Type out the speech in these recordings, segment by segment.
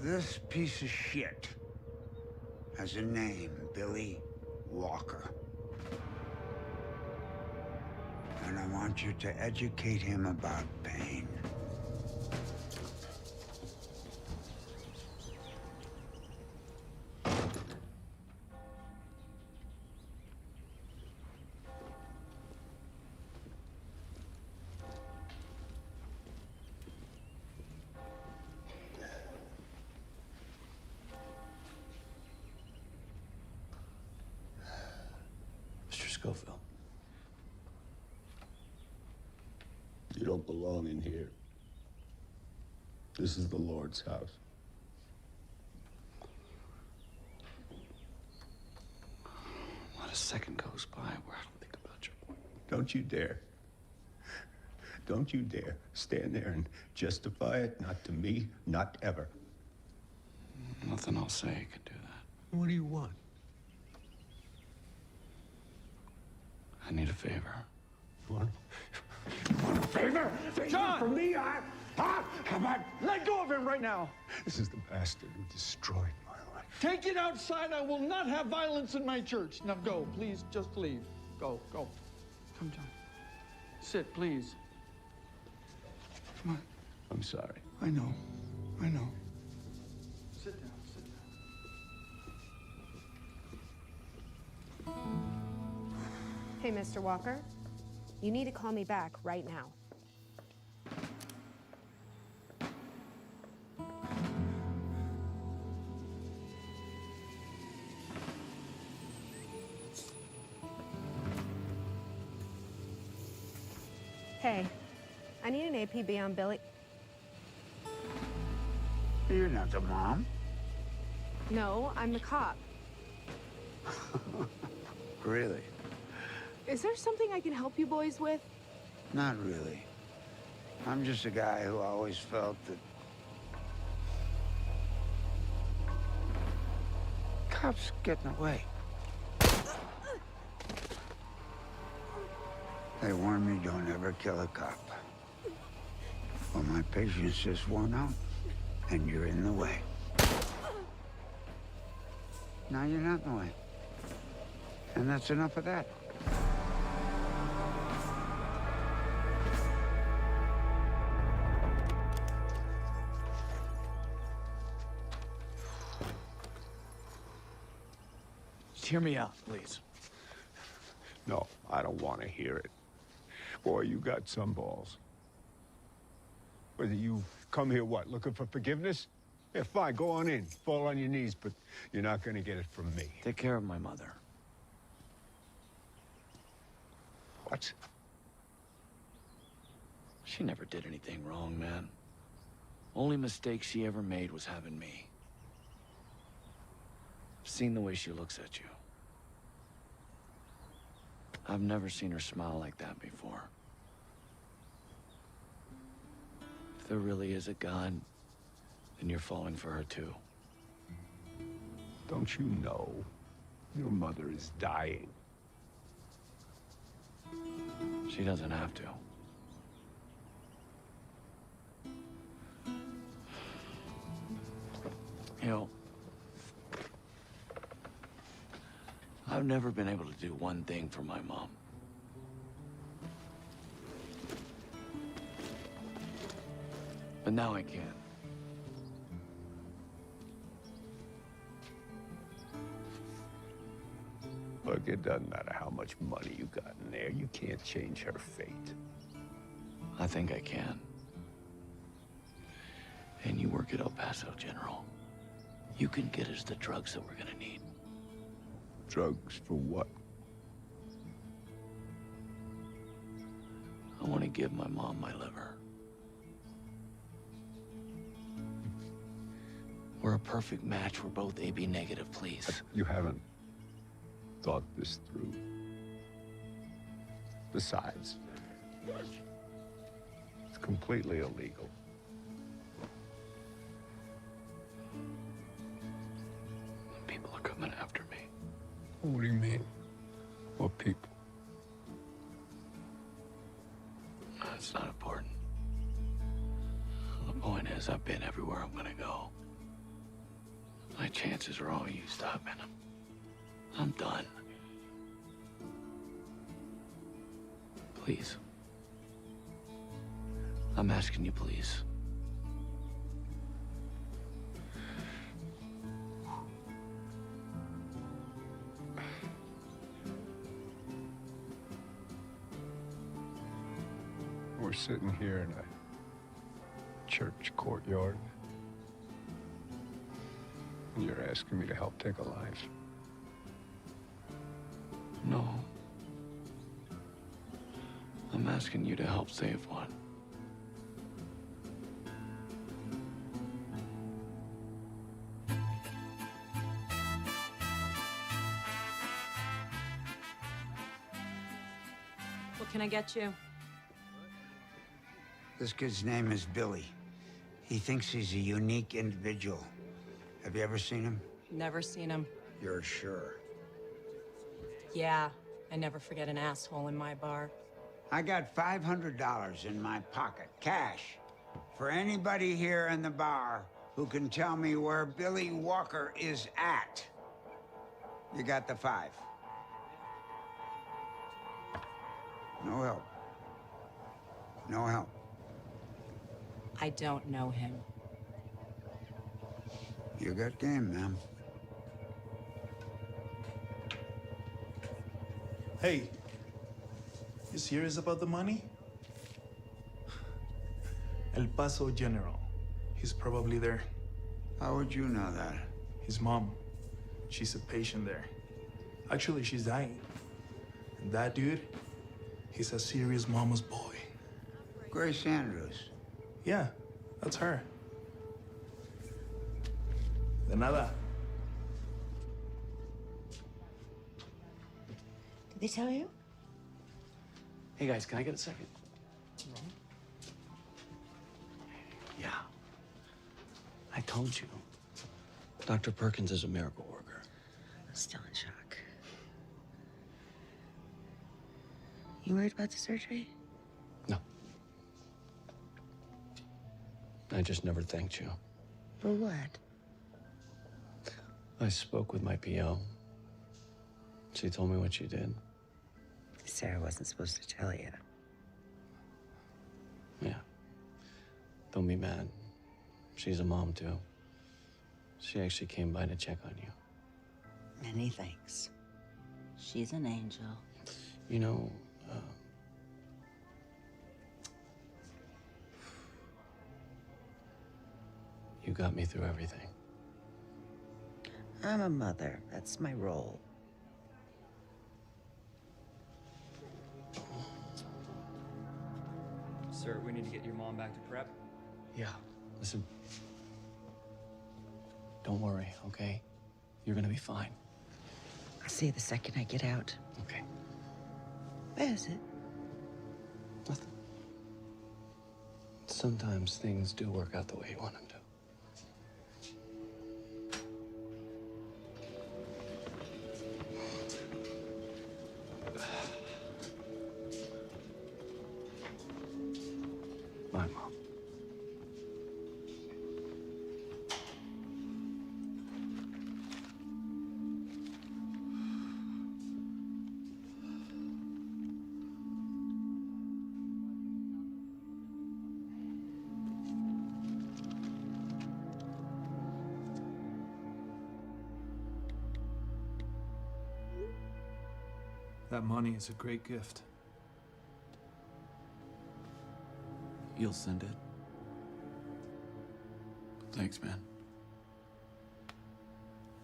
This piece of shit has a name, Billy Walker. And I want you to educate him about pain. Mr. Schofield. You don't belong in here. This is the Lord's house. Not a second goes by where I don't think about you. Don't you dare. Don't you dare stand there and justify it. Not to me, not ever. Nothing I'll say can do that. What do you want? I need a favor. What? Favor? John! From me? How about... Let go of him right now. This is the bastard who destroyed my life. Take it outside. I will not have violence in my church. Now go, please. Just leave. Go, go. Come, John. Sit, please. Come on. I'm sorry. I know. I know. Sit down. Sit down. Hey, Mr. Walker. You need to call me back right now. Hey, I need an APB on Billy. You're not the mom. No, I'm the cop. Really? Is there something I can help you boys with? Not really. I'm just a guy who always felt that cops getting away. They warned me, don't ever kill a cop. Well, my patience just worn out, and you're in the way. Now you're not in the way. And that's enough of that. Just hear me out, please. No, I don't want to hear it. Boy, you got some balls. Whether you come here, what, looking for forgiveness? Yeah, fine, go on in. Fall on your knees, but you're not going to get it from me. Take care of my mother. What? She never did anything wrong, man. Only mistake she ever made was having me. I've seen the way she looks at you. I've never seen her smile like that before. If there really is a God, then you're falling for her too. Don't you know your mother is dying? She doesn't have to. You know, I've never been able to do one thing for my mom. But now I can. Look, it doesn't matter how much money you got in there. You can't change her fate. I think I can. And you work at El Paso, General. You can get us the drugs that we're gonna need. Drugs for what? I want to give my mom my liver. We're a perfect match. We're both AB negative, please. You haven't thought this through. Besides, it's completely illegal. People are coming after me. What do you mean? What people? It's not important. The point is, I've been everywhere I'm gonna go. My chances are all used up, and I'm done. Please. I'm asking you, please. We're sitting here in a church courtyard. And you're asking me to help take a life. No. I'm asking you to help save one. What can I get you? This kid's name is Billy. He thinks he's a unique individual. Have you ever seen him? Never seen him. You're sure? Yeah, I never forget an asshole in my bar. I got $500 in my pocket, cash, for anybody here in the bar who can tell me where Billy Walker is at. You got the 5. No help. No help. I don't know him. You got game, ma'am. Hey, you serious about the money? El Paso General. He's probably there. How would you know that? His mom. She's a patient there. Actually, she's dying. And that dude, he's a serious mama's boy. Grace Andrews. Yeah, that's her. De nada. Did they tell you? Hey guys, can I get a second? Yeah. I told you. Dr. Perkins is a miracle worker. I'm still in shock. You worried about the surgery? No. I just never thanked you. For what? I spoke with my PO. She told me what you did. Sarah wasn't supposed to tell you. Yeah. Don't be mad. She's a mom, too. She actually came by to check on you. Many thanks. She's an angel. You know, you got me through everything. I'm a mother. That's my role. Sir, we need to get your mom back to prep. Yeah. Listen. Don't worry, okay? You're gonna be fine. I'll see you the second I get out. Okay. Where is it? Nothing. Sometimes things do work out the way you want them to. My mom. That money is a great gift. You'll send it. Thanks, man.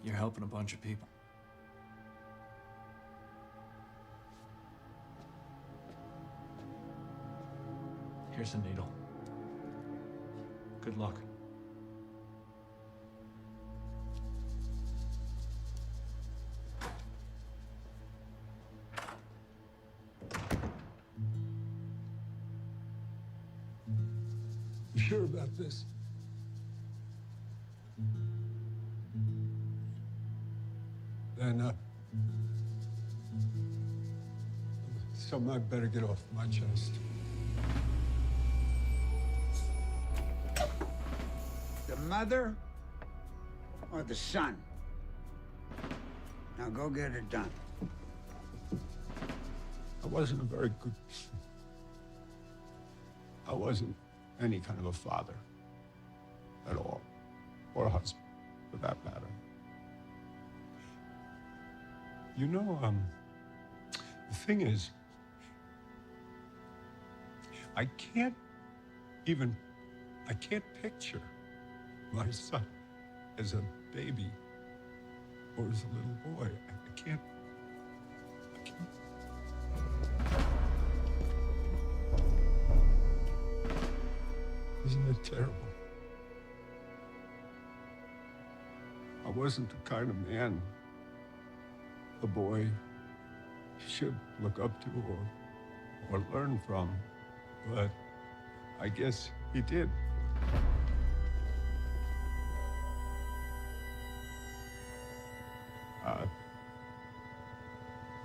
You're helping a bunch of people. Here's a needle. Good luck. You sure about this? Then, something I better get off my chest. The mother or the son. Now go get it done. I wasn't a very good... I wasn't any kind of a father at all, or a husband, for that matter. You know, the thing is, I can't picture my son as a baby or as a little boy. I can't. Isn't it terrible? I wasn't the kind of man a boy should look up to or learn from, but I guess he did.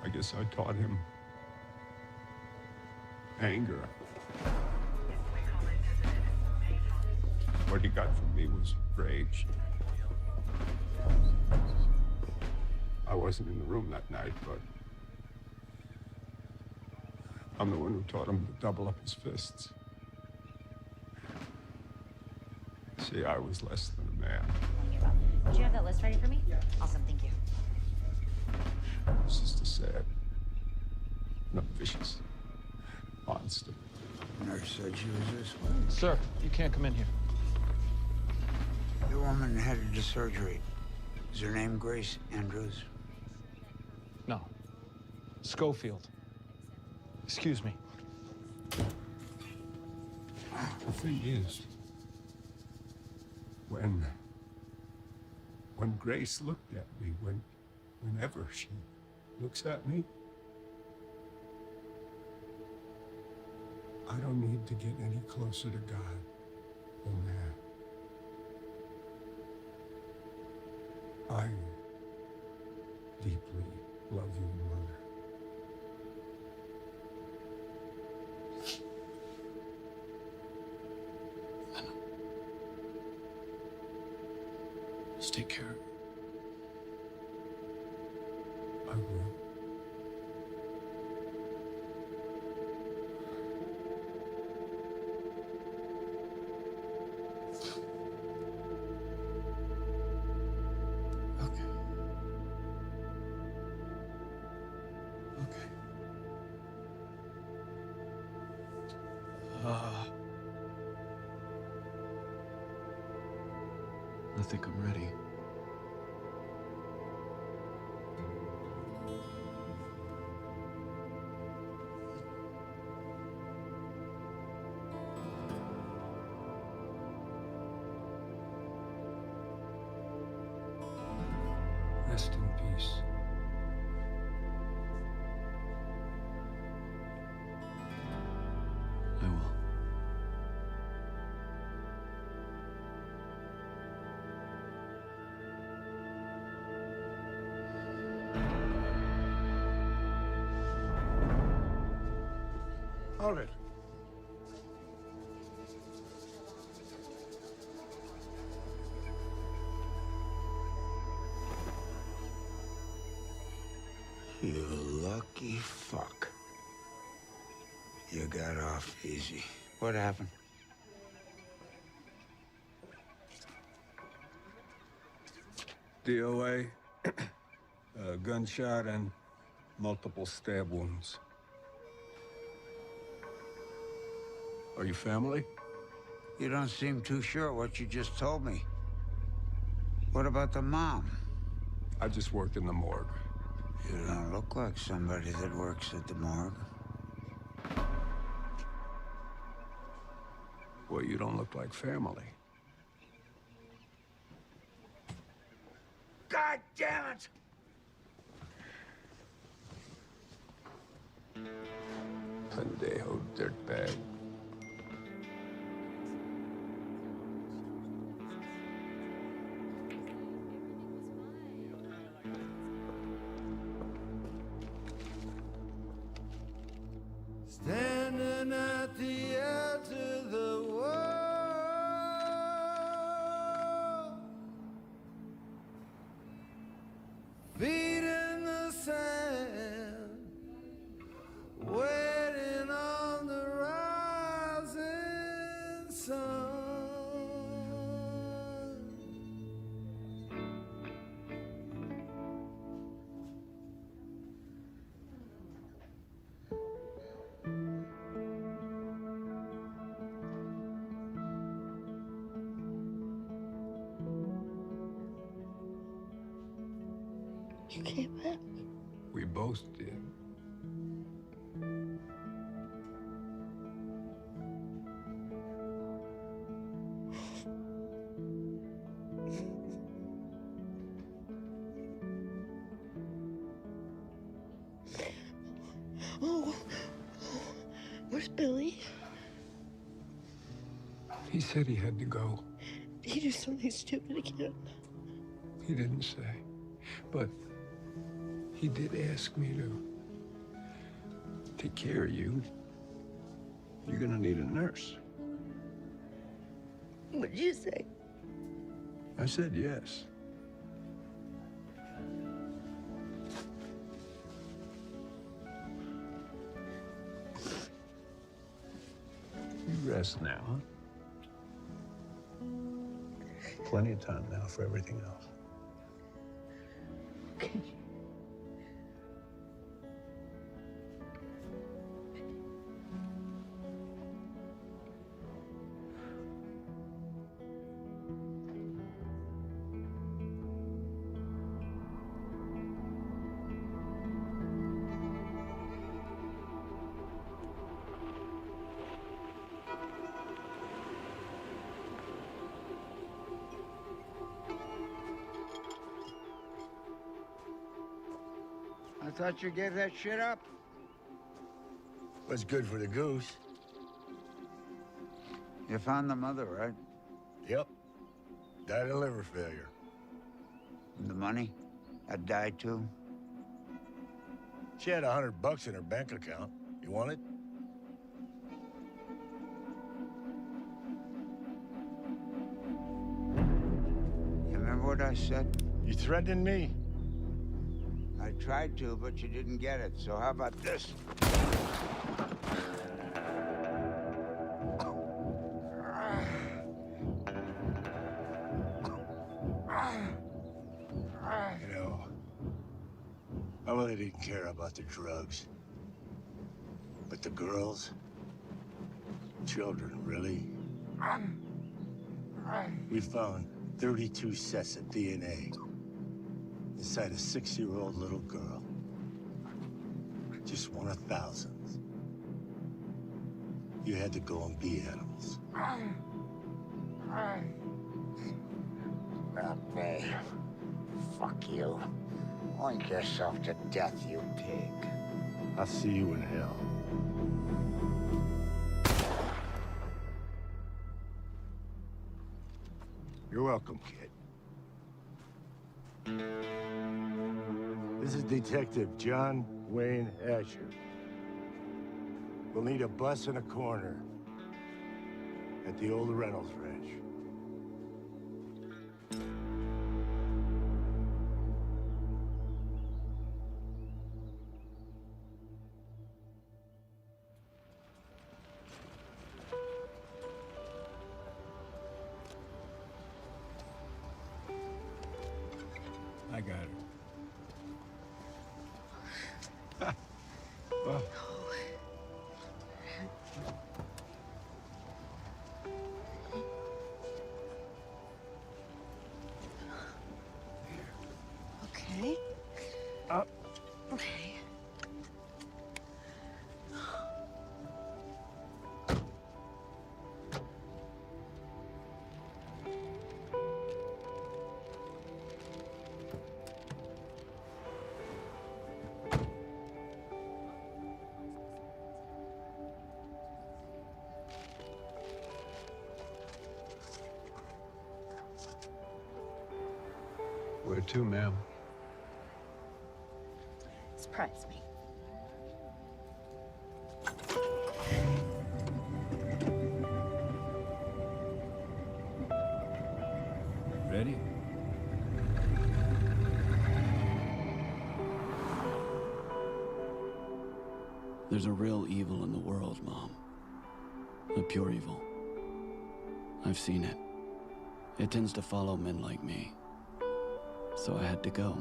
I guess I taught him anger. What he got from me was rage. I wasn't in the room that night, but I'm the one who taught him to double up his fists. See, I was less than a man. Did you have that list ready for me? Yeah. Awesome, thank you. It's just a sad, not vicious monster. Nurse said she was this way. Sir, you can't come in here. The woman headed to surgery. Is her name Grace Andrews? No. Schofield. Excuse me. The thing is, when Grace looked at me, whenever she looks at me, I don't need to get any closer to God than that. I deeply love you, Mother. Just take care. I will. Okay. Okay. I think I'm ready. Rest in peace. I will. Hold it. You lucky fuck. You got off easy. What happened? DOA, a gunshot and multiple stab wounds. Are you family? You don't seem too sure what you just told me. What about the mom? I just worked in the morgue. You don't look like somebody that works at the morgue. Well, you don't look like family. God damn it! Pendejo dirtbag. Standing at the edge of the world, came back. We both did. Oh, where's Billy? He said he had to go. Did he do something stupid again? He didn't say. But he did ask me to take care of you. You're gonna need a nurse. What did you say? I said yes. You rest now, huh? Plenty of time now for everything else. Okay. I thought you gave that shit up. What's good for the goose? You found the mother, right? Yep. Died of liver failure. And the money? That died too? She had $100 in her bank account. You want it? You remember what I said? You threatening me? I tried to, but you didn't get it. So how about this? You know, I really didn't care about the drugs. But the girls, children, really? We found 32 sets of DNA inside a 6-year-old little girl. Just one of thousands. You had to go and be animals. Not me. Fuck you. Oink yourself to death, you pig. I'll see you in hell. You're welcome, kid. This is Detective John Wayne Asher. We'll need a bus and a coroner at the old Reynolds Ranch. I got it. Well. Okay. Up. Okay. Where to, ma'am? Surprise me. Ready? There's a real evil in the world, Mom. A pure evil. I've seen it. It tends to follow men like me. So I had to go.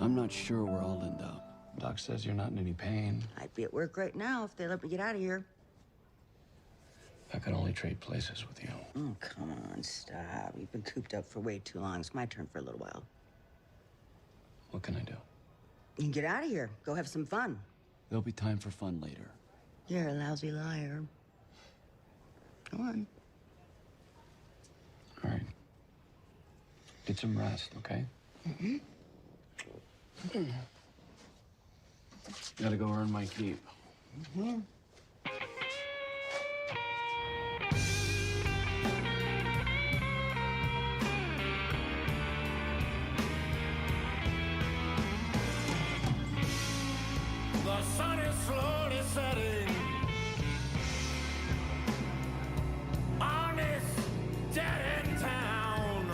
I'm not sure where I'll end up. Doc says you're not in any pain. I'd be at work right now if they let me get out of here. I could only trade places with you. Oh, come on, stop. You've been cooped up for way too long. It's my turn for a little while. What can I do? You can get out of here. Go have some fun. There'll be time for fun later. You're a lousy liar. Come on. All right. Get some rest, okay? Gotta go earn my keep. The sun is slowly setting on this dead-end town.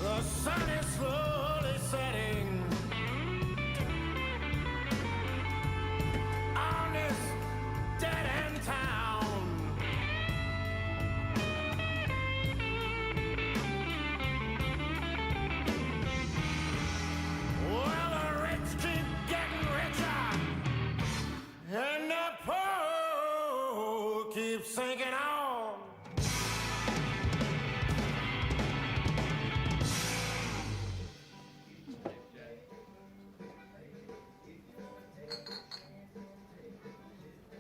The sun is slowly setting on this dead-end town. Well, the rich keep getting richer, and the poor keep sinking on.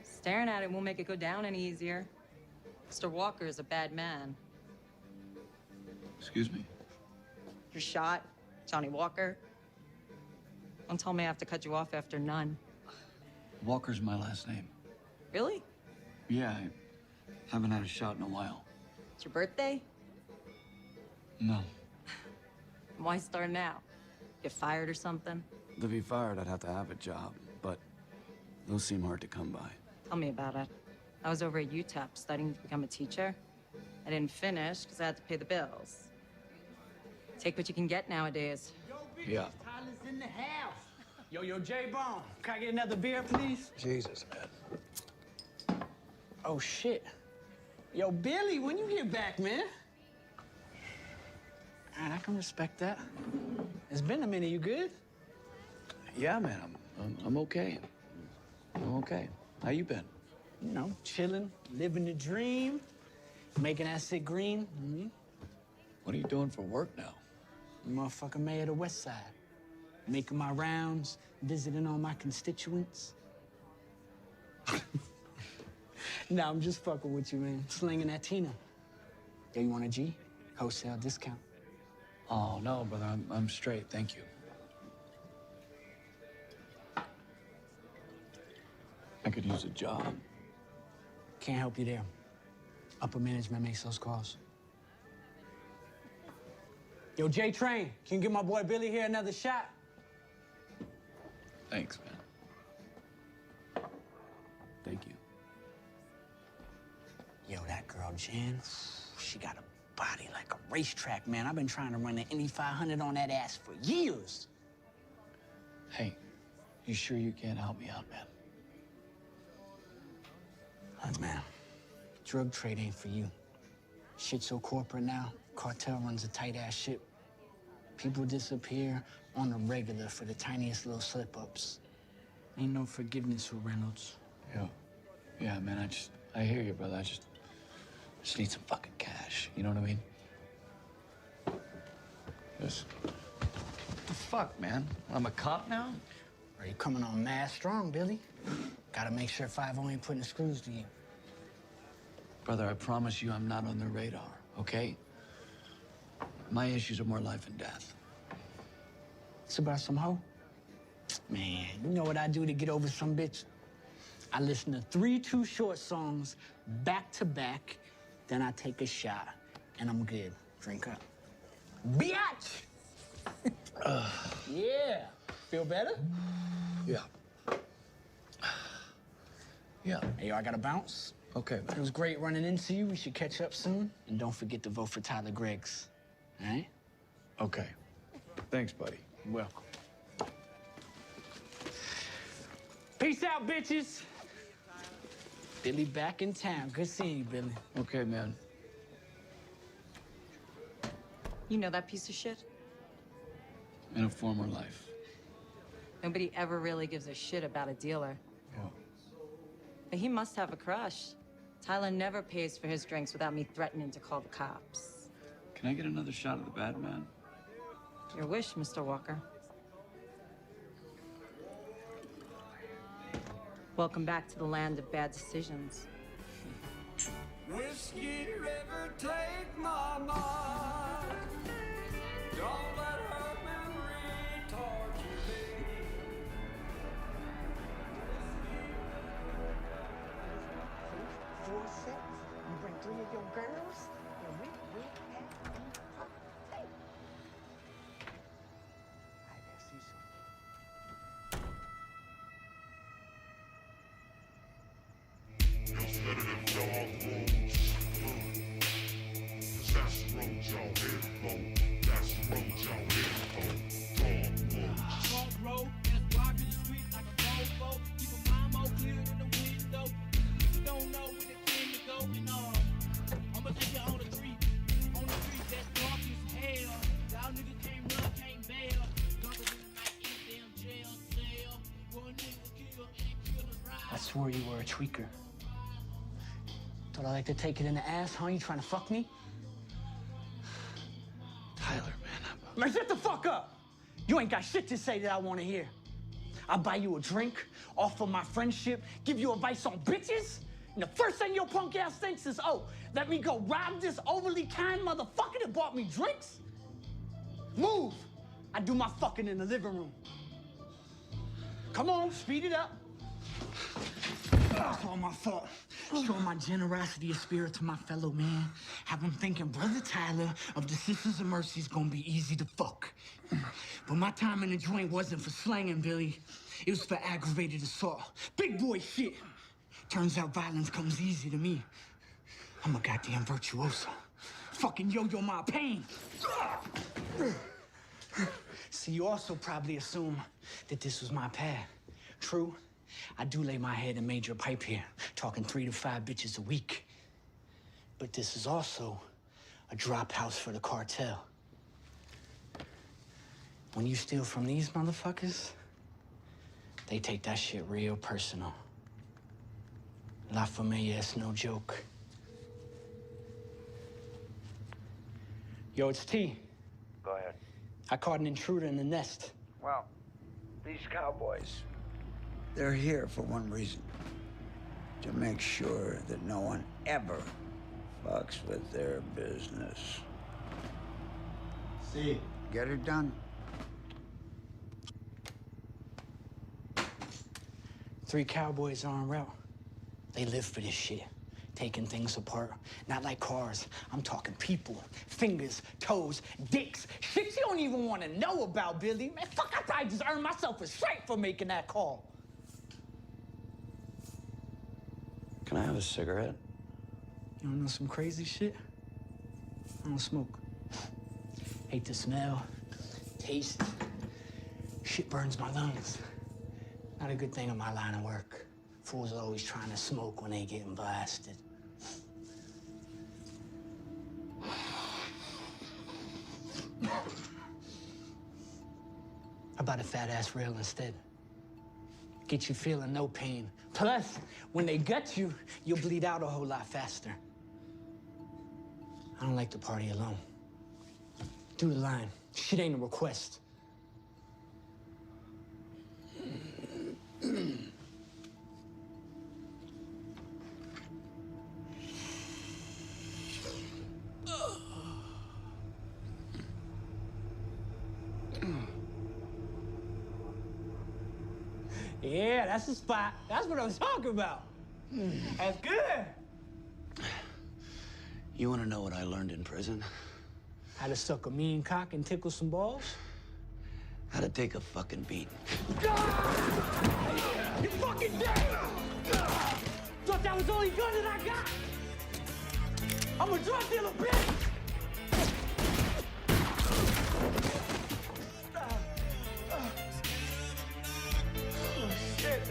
Staring at it won't make it go down any easier. Mr. Walker is a bad man. Excuse me? You're shot, Johnny Walker. Don't tell me I have to cut you off after none. Walker's my last name. Really? Yeah, I haven't had a shot in a while. It's your birthday? No. Why start now? Get fired or something? To be fired, I'd have to have a job, but those seem hard to come by. Tell me about it. I was over at UTEP studying to become a teacher. I didn't finish because I had to pay the bills. Take what you can get nowadays. Yeah. Tyler's in the house. Yo, J-Bone, can I get another beer, please? Jesus, man. Oh, shit. Yo, Billy, when you get back, man? All right, I can respect that. It's been a minute. You good? Yeah, man, I'm okay. I'm okay. How you been? You know, chilling, living the dream, making that shit green. What are you doing for work now? Motherfucker mayor of the West Side. Making my rounds, visiting all my constituents. Nah, I'm just fucking with you, man. Slinging that Tina. Yo, you want a G? Wholesale discount. Oh, no, brother, I'm straight, thank you. I could use a job. Can't help you there. Upper management makes those calls. Yo, J-Train, can you give my boy Billy here another shot? Thanks, man. Thank you. Yo, that girl, Jen, she got a body like a racetrack, man. I've been trying to run the Indy 500 on that ass for years. Hey, you sure you can't help me out, man? Look, man, drug trade ain't for you. Shit's so corporate now. Cartel runs a tight-ass ship. People disappear on the regular for the tiniest little slip-ups. Ain't no forgiveness for Reynolds. Yeah, man, I hear you, brother. I just need some fucking cash. You know what I mean? Yes. What the fuck, man? I'm a cop now? Are you coming on mad strong, Billy? Gotta make sure 5-0 ain't putting the screws to you. Brother, I promise you I'm not on the radar, okay? My issues are more life and death. It's about some hoe? Man, you know what I do to get over some bitch? I listen to 3 Too Short songs back to back, then I take a shot, and I'm good. Drink up. Biatch! Yeah. Feel better? Yeah. Yeah. Hey, yo, I gotta bounce. Okay, It man. was great running into you. We should catch up soon. And don't forget to vote for Tyler Greggs. All right? Okay. Thanks, buddy. You're welcome. Peace out, bitches. Billy back in town. Good seeing you, Billy. Okay, man. You know that piece of shit? In a former life. Nobody ever really gives a shit about a dealer. Yeah. But he must have a crush. Tyler never pays for his drinks without me threatening to call the cops. Can I get another shot of the bad man? Your wish, Mr. Walker. Welcome back to the land of bad decisions. Whiskey River, take my mind. Don't let her memory torture me. You bring 3 of your girls, and we will have a party. I gotta see something. I swore you were a tweaker. Thought I like to take it in the ass, huh? You trying to fuck me? Tyler, man, Man, shut the fuck up! You ain't got shit to say that I want to hear. I'll buy you a drink, offer my friendship, give you advice on bitches, and the first thing your punk ass thinks is, oh, let me go rob this overly kind motherfucker that bought me drinks? Move! I do my fucking in the living room. Come on, speed it up. It's all my fault. Showing my generosity of spirit to my fellow man. Have him thinking Brother Tyler of the Sisters of Mercy is gonna be easy to fuck. But my time in the joint wasn't for slanging, Billy. It was for aggravated assault. Big boy shit. Turns out violence comes easy to me. I'm a goddamn virtuoso. Fucking yo-yo my pain. See, you also probably assume that this was my path. True, I do lay my head in major pipe here, talking 3 to 5 bitches a week. But this is also a drop house for the cartel. When you steal from these motherfuckers, they take that shit real personal. La Familia is no joke. Yo, it's T. Go ahead. I caught an intruder in the nest. Well, these cowboys, they're here for one reason. To make sure that no one ever fucks with their business. See. Get it done? 3 cowboys are en route. They live for this shit. Taking things apart. Not like cars. I'm talking people. Fingers, toes, dicks. Shit you don't even want to know about, Billy. Man, fuck, I probably just earned myself a strike for making that call. Can I have a cigarette? You wanna know some crazy shit? I don't smoke. Hate the smell, taste. Shit burns my lungs. Not a good thing in my line of work. Fools are always trying to smoke when they getting blasted. How about a fat-ass rail instead? Get you feeling no pain. Plus, when they gut you, you'll bleed out a whole lot faster. I don't like to party alone. Do the line. Shit ain't a request. Yeah, that's the spot. That's what I was talking about. That's good. You want to know what I learned in prison? How to suck a mean cock and tickle some balls? How to take a fucking beat. You fucking dead! Thought that was the only gun that I got? I'm a drug dealer, bitch! Oh, shit.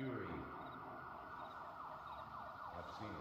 pure evil. I've seen it.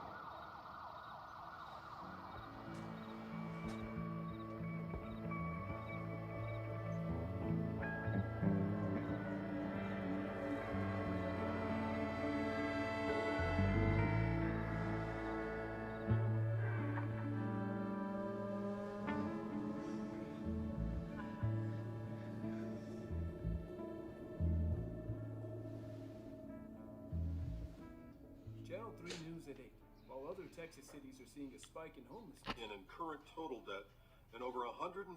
Channel 3 News at 8. While other Texas cities are seeing a spike in homelessness in current total debt and over $115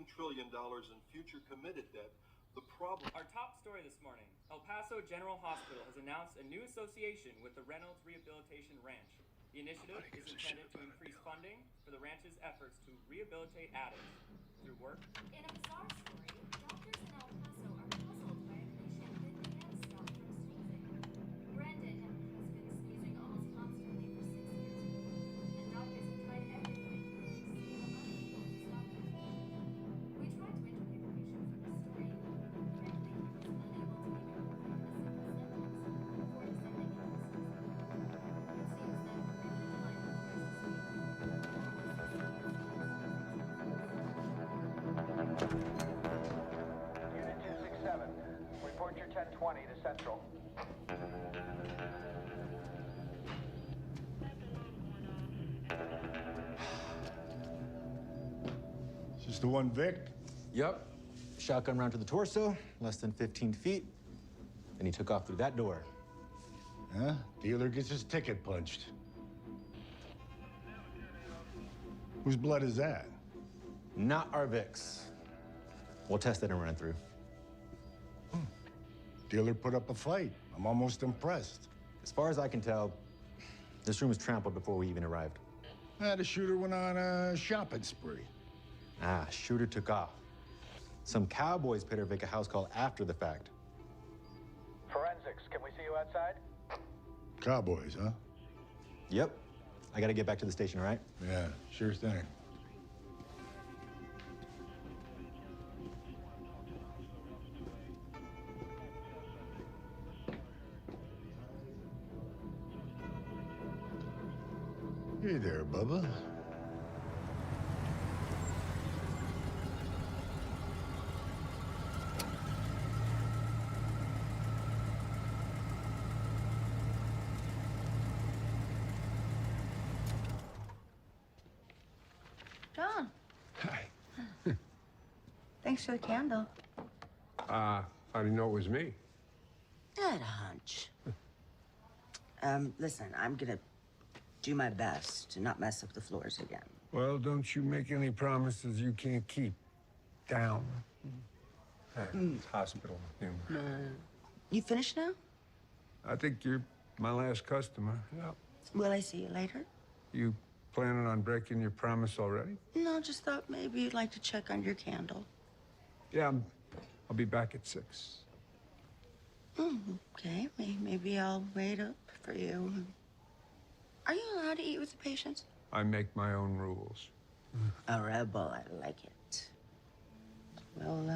trillion in future committed debt, the problem... Our top story this morning, El Paso General Hospital has announced a new association with the Reynolds Rehabilitation Ranch. The initiative is intended to increase funding for the ranch's efforts to rehabilitate addicts through work. In a bizarre story, doctors in El Paso are puzzled by a patient that can't stop from sneezing. Brandon has been sneezing almost constantly for 6 years, and doctors have tried everything, but they seem unable to stop it. We tried to interview the patient for the story, but frankly, he was unable to even complete a simple sentence before descending into sneezing. It seems that any time he tries to speak, Unit 267, report your 1020 to Central. Is this the one, Vic? Yep. Shotgun round to the torso, less than 15 feet. Then he took off through that door. Huh? Dealer gets his ticket punched. Whose blood is that? Not our Vic's. We'll test it and run it through. Dealer put up a fight. I'm almost impressed. As far as I can tell, this room was trampled before we even arrived. The shooter went on a shopping spree. Shooter took off. Some cowboys paid our Vic a house call after the fact. Forensics, can we see you outside? Cowboys, huh? Yep. I gotta get back to the station, all right? Yeah, sure thing. Hey there, Bubba. John. Hi. Thanks for the candle. How do you know it was me? I had a hunch. Listen, I'm gonna do my best to not mess up the floors again. Well, don't you make any promises you can't keep. Down. Hospital humor. You finished now? I think you're my last customer. Yeah. Will I see you later? You planning on breaking your promise already? No, just thought maybe you'd like to check on your candle. Yeah, I'll be back at 6. Okay, maybe I'll wait up for you. Are you allowed to eat with the patients? I make my own rules. A rebel, I like it. Well,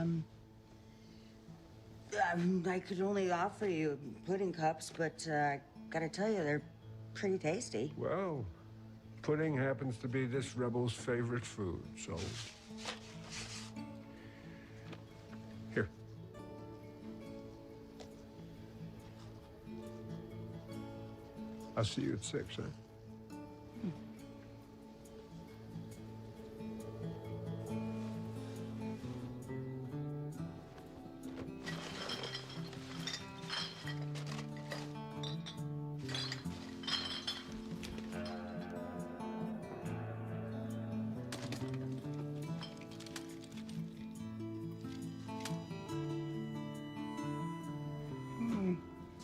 I could only offer you pudding cups, but I gotta tell you, they're pretty tasty. Well, pudding happens to be this rebel's favorite food, so... Here. I'll see you at 6, huh?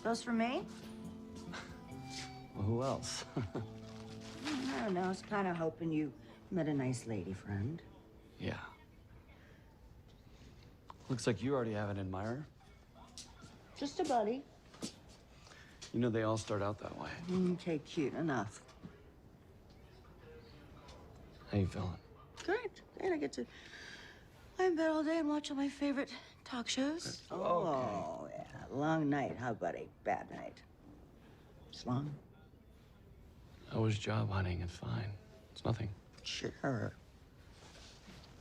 Those for me? Well, who else? I don't know. I was kind of hoping you met a nice lady friend. Yeah. Looks like you already have an admirer. Just a buddy. You know, they all start out that way. Okay, cute enough. How you feeling? Great. Great. I get to lie in bed all day and watch all my favorite talk shows. Okay. Oh, yeah. Long night, huh, buddy? Bad night. It's long? I was job hunting. It's fine. It's nothing. Sure.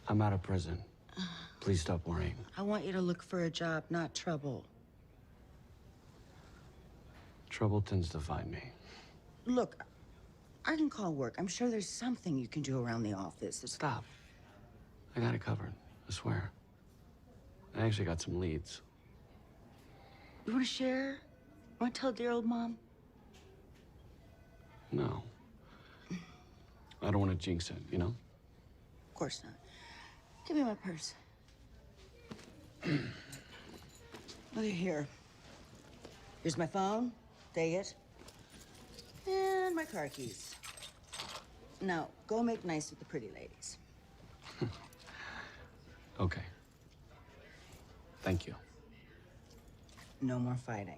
I'm out of prison. Please stop worrying. I want you to look for a job, not trouble. Trouble tends to find me. Look, I can call work. I'm sure there's something you can do around the office. Stop. I got it covered. I swear. I actually got some leads. You want to share? Want to tell dear old mom? No. I don't want to jinx it, you know? Of course not. Give me my purse. Look here. Here's my phone. Take it. And my car keys. Now, go make nice with the pretty ladies. Okay. Thank you. No more fighting.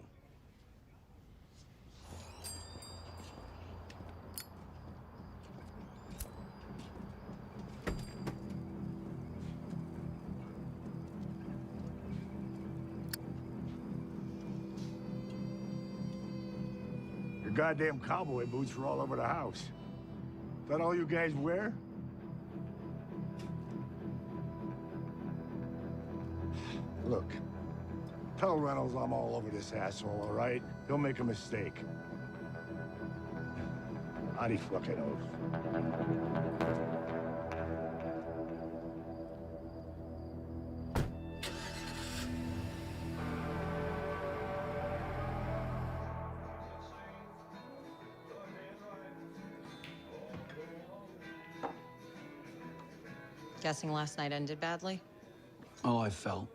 Your goddamn cowboy boots were all over the house. Is that all you guys wear? Look, tell Reynolds I'm all over this asshole, all right? He'll make a mistake. Adifucking-os. Guessing last night ended badly? Oh, I fell.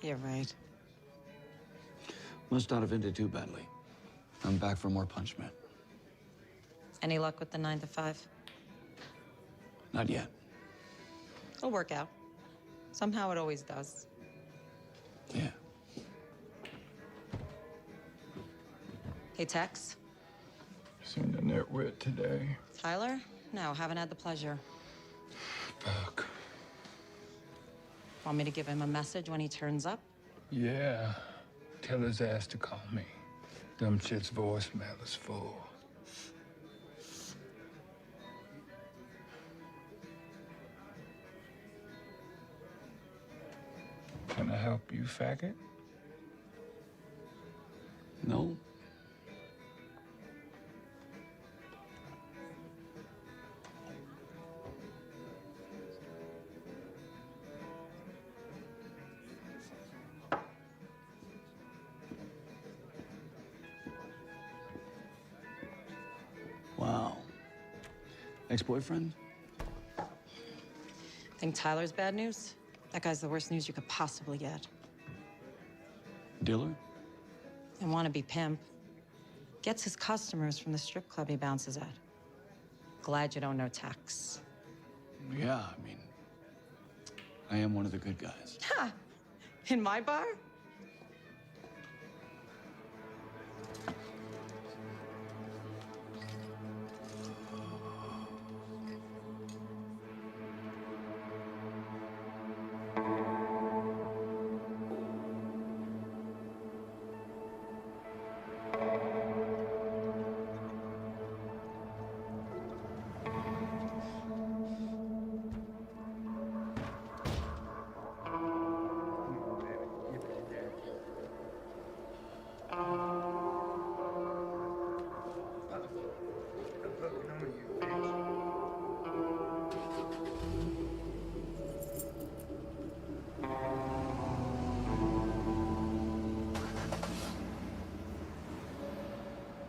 You're right. Must not have ended too badly. I'm back for more punishment. Any luck with the 9 to 5? Not yet. It'll work out. Somehow it always does. Yeah. Hey, Tex. Seen the nitwit today. Tyler? No, haven't had the pleasure. Fuck. Want me to give him a message when he turns up? Yeah. Tell his ass to call me. Dumb shit's voicemail is full. Can I help you, faggot? No. Wow. Ex-boyfriend? Think Tyler's bad news? That guy's the worst news you could possibly get. Dealer? And wannabe pimp. Gets his customers from the strip club he bounces at. Glad you don't know Tex. Yeah, I mean, I am one of the good guys. Ha! In my bar?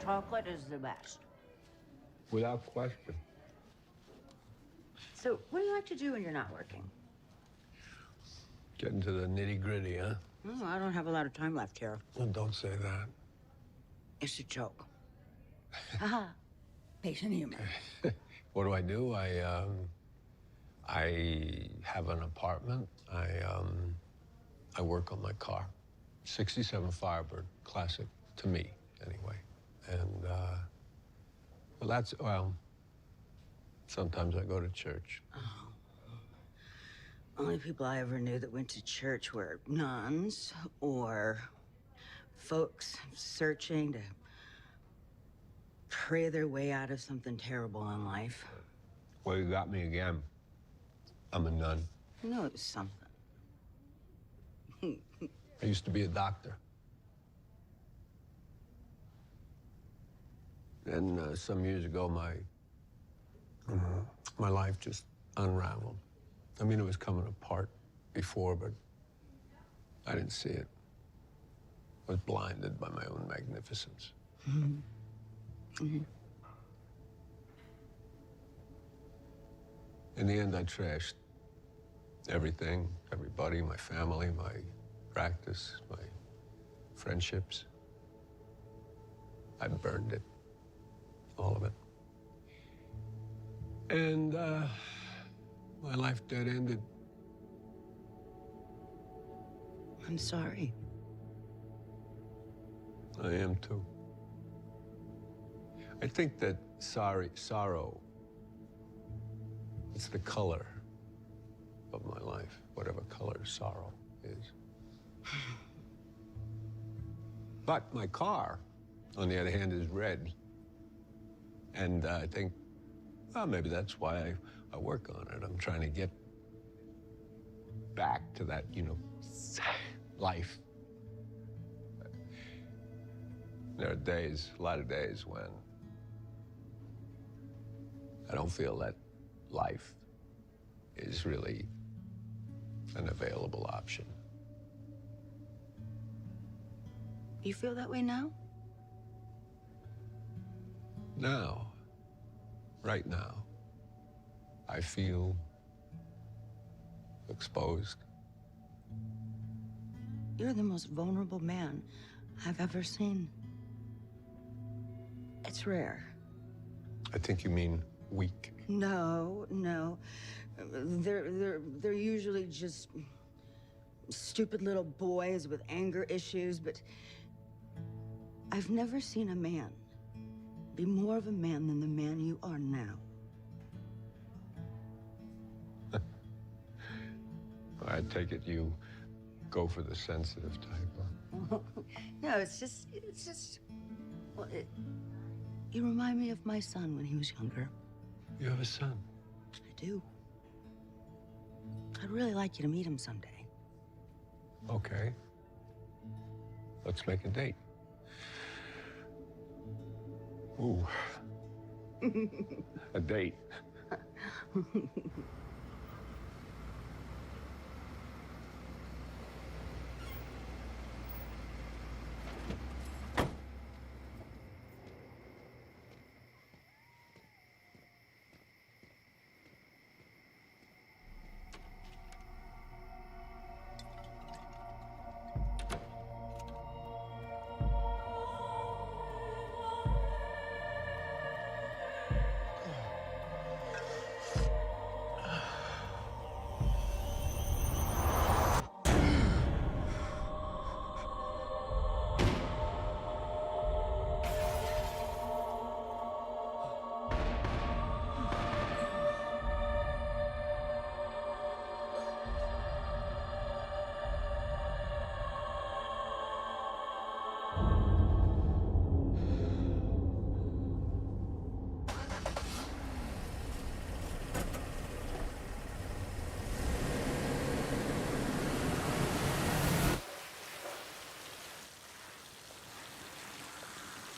Chocolate is the best. Without question. So, what do you like to do when you're not working? Getting to the nitty-gritty, huh? Oh, I don't have a lot of time left here. Well, don't say that. It's a joke. Haha. Patient humor. What do? I have an apartment. I work on my car. 67 Firebird, classic to me, anyway. And, well, sometimes I go to church. Oh. Only people I ever knew that went to church were nuns or folks searching to pray their way out of something terrible in life. Well, you got me again. I'm a nun. You know it was something. I used to be a doctor. And some years ago, my life just unraveled. I mean, it was coming apart before, but I didn't see it. I was blinded by my own magnificence. In the end, I trashed everything, everybody, my family, my practice, my friendships. I burned it, all of it. And my life dead-ended. I'm sorry. I am too. I think that sorrow, it's the color of my life, whatever color sorrow is. But my car, on the other hand, is red. And I think, well, maybe that's why I work on it. I'm trying to get back to that, you know, life. There are days, a lot of days, when I don't feel that life is really an available option. You feel that way now? Now, right now, I feel exposed. You're the most vulnerable man I've ever seen. It's rare. I think you mean weak. No. They're usually just stupid little boys with anger issues, but I've never seen a man be more of a man than the man you are now. I take it you go for the sensitive type, huh? No, it's just, well, you remind me of my son when he was younger. You have a son? I do. I'd really like you to meet him someday. Okay. Let's make a date. Ooh. A date.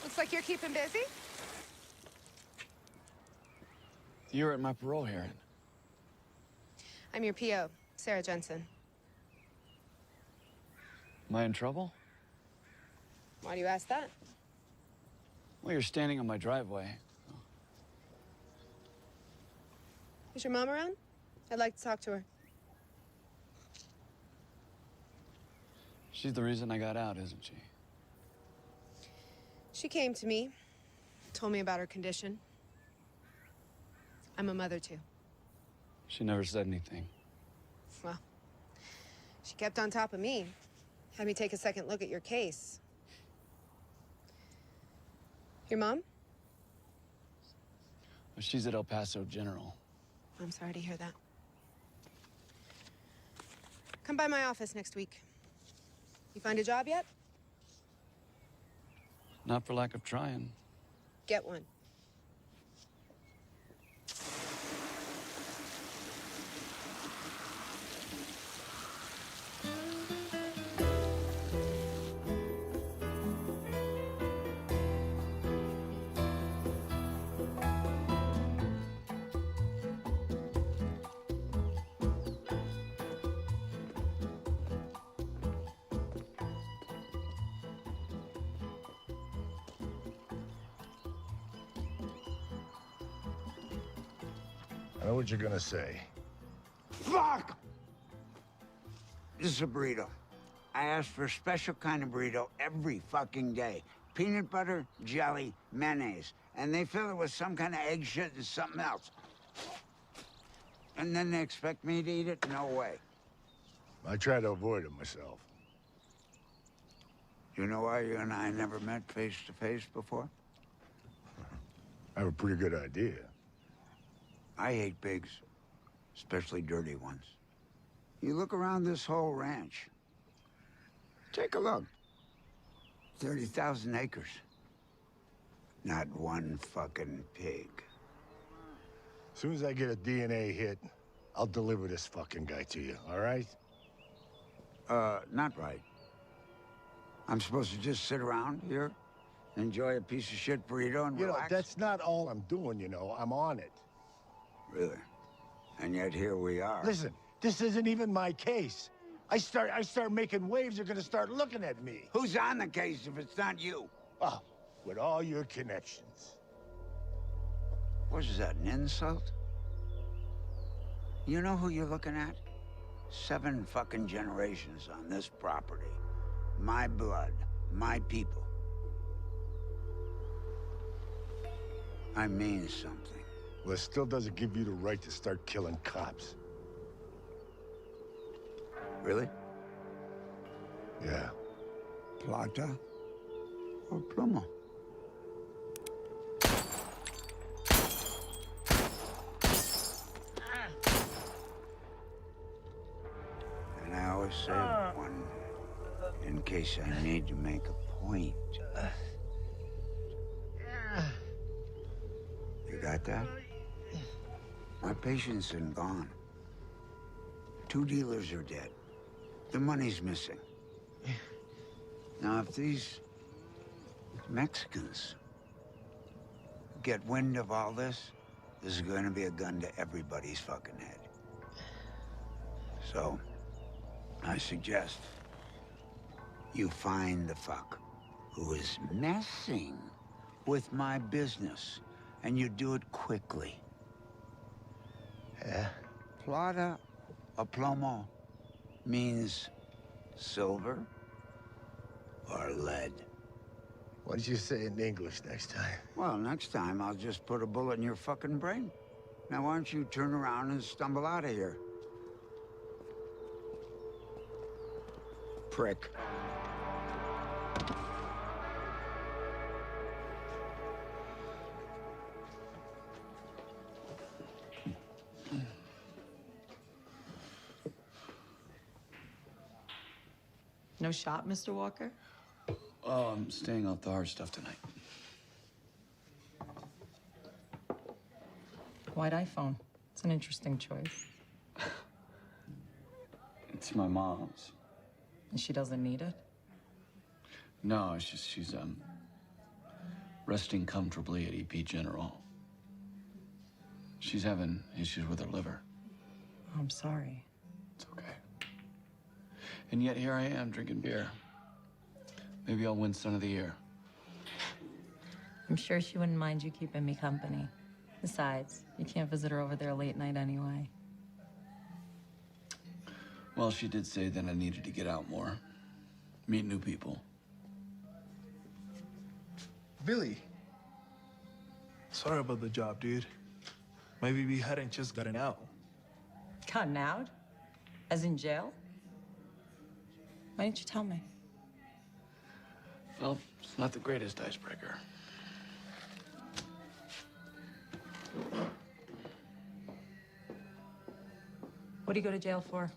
Looks like you're keeping busy. You were at my parole hearing. I'm your PO, Sarah Jensen. Am I in trouble? Why do you ask that? Well, you're standing on my driveway. Is your mom around? I'd like to talk to her. She's the reason I got out, isn't she? She came to me, told me about her condition. I'm a mother, too. She never said anything. Well, she kept on top of me. Had me take a second look at your case. Your mom? Well, she's at El Paso General. I'm sorry to hear that. Come by my office next week. You find a job yet? Not for lack of trying. Get one. I know what you're gonna say. Fuck! This is a burrito. I ask for a special kind of burrito every fucking day. Peanut butter, jelly, mayonnaise. And they fill it with some kind of egg shit and something else. And then they expect me to eat it? No way. I try to avoid it myself. You know why you and I never met face to face before? I have a pretty good idea. I hate pigs, especially dirty ones. You look around this whole ranch. Take a look. 30,000 acres. Not one fucking pig. As soon as I get a DNA hit, I'll deliver this fucking guy to you, all right? Not right. I'm supposed to just sit around here, enjoy a piece of shit burrito and You know, relax? that's not all I'm doing, you know. I'm on it. Really? And yet here we are. Listen, this isn't even my case. I start making waves, they're gonna start looking at me. Who's on the case if it's not you? Oh, with all your connections. What is that, an insult? You know who you're looking at? 7 fucking generations on this property. My blood, my people. I mean something. Well, it still doesn't give you the right to start killing cops. Really? Yeah. Plata or plomo? And I always save one in case I need to make a point. You got that? My patient's been gone. 2 dealers are dead. The money's missing. Now, if these Mexicans get wind of all this, there's going to be a gun to everybody's fucking head. So, I suggest you find the fuck who is messing with my business, and you do it quickly. Yeah? Plata or plomo means silver or lead. Why don't you say it in English next time? Well, next time I'll just put a bullet in your fucking brain. Now why don't you turn around and stumble out of here? Prick. No shot, Mr. Walker? Oh, I'm staying off the hard stuff tonight. White iPhone. It's an interesting choice. It's my mom's. And she doesn't need it? No, it's just she's resting comfortably at EP General. She's having issues with her liver. Oh, I'm sorry. It's okay. And yet here I am drinking beer. Maybe I'll win Son of the Year. I'm sure she wouldn't mind you keeping me company. Besides, you can't visit her over there late night anyway. Well, she did say that I needed to get out more, meet new people. Billy. Sorry about the job, dude. Maybe we hadn't just gotten out. Gotten out? As in jail? Why didn't you tell me? Well, it's not the greatest icebreaker. What do you go to jail for?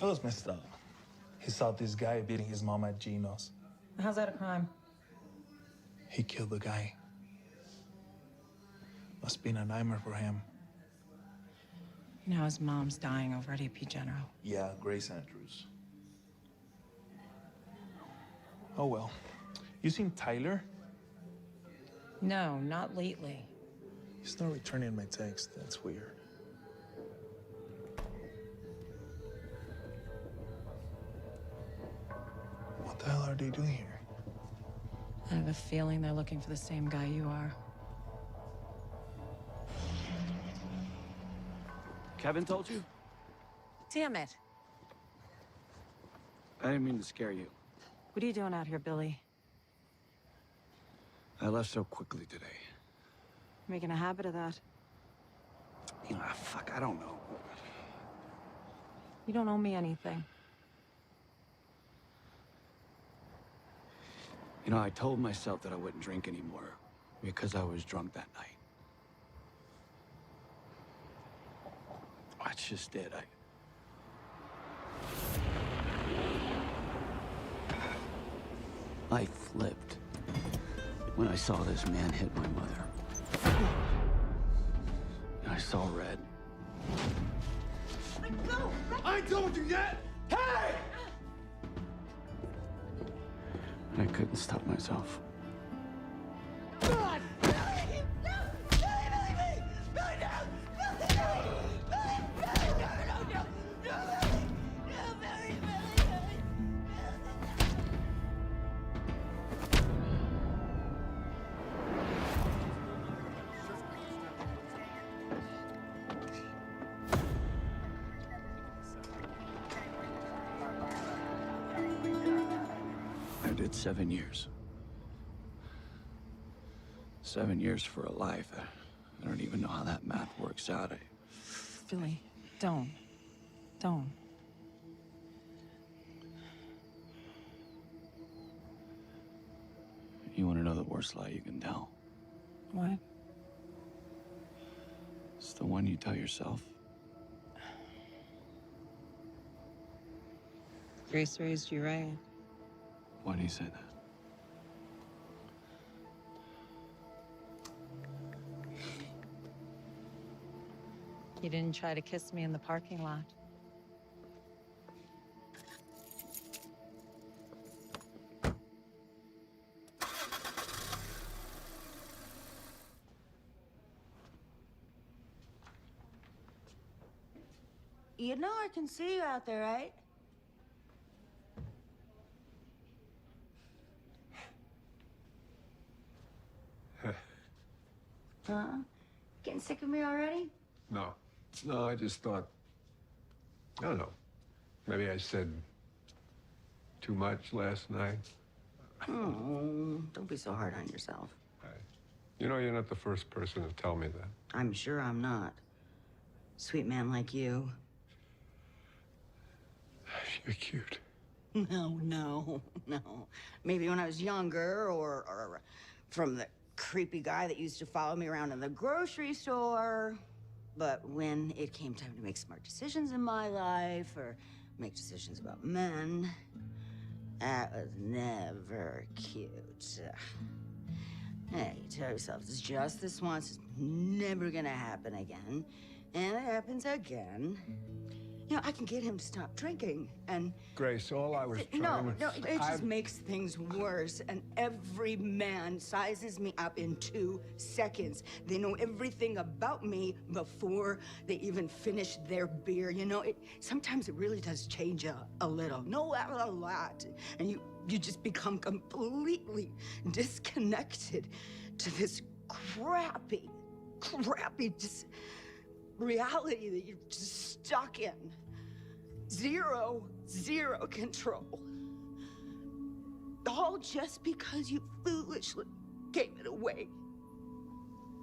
That was messed up. He saw this guy beating his mom at Gino's. How's that a crime? He killed the guy. Must been a nightmare for him. Now his mom's dying over at AP General. Yeah, Grace Andrews. Oh well. You seen Tyler? No, not lately. He's not returning my text. That's weird. What the hell are they doing here? I have a feeling they're looking for the same guy you are. Kevin told you? Damn it. I didn't mean to scare you. What are you doing out here, Billy? I left so quickly today. Making a habit of that. Fuck, I don't know. You don't owe me anything. You know, I told myself that I wouldn't drink anymore because I was drunk that night. I just did. I flipped when I saw this man hit my mother. And I saw red. No! I ain't told you yet! Hey! And I couldn't stop myself. God! Billy! No! Billy, Billy, Billy! Billy, no! Billy, Billy! Billy, Billy, no, no, no! No, Billy! No, Billy, Billy, Billy! I did 7 years. 7 years for a life. I don't even know how that math works out. Billy, don't. Don't. You want to know the worst lie you can tell? What? It's the one you tell yourself. Grace raised you right. Why do you say that? You didn't try to kiss me in the parking lot. You know I can see you out there, right? Huh? Getting sick of me already? No. No, I just thought, I don't know. Maybe I said too much last night. Oh, don't be so hard on yourself. You know, you're not the first person to tell me that. I'm sure I'm not. Sweet man like you. You're cute. No, no, no. Maybe when I was younger, or from the creepy guy that used to follow me around in the grocery store. But when it came time to make smart decisions in my life, or make decisions about men, that was never cute. Hey, you tell yourself it's just this once, it's never gonna happen again. And it happens again. You know, I can get him to stop drinking, and... Grace, all I was trying No, to... it just makes things worse, and every man sizes me up in 2 seconds. They know everything about me before they even finish their beer. You know, sometimes it really does change a little. No, a lot. And you just become completely disconnected to this crappy reality that you're just stuck in. Zero control. All just because you foolishly gave it away.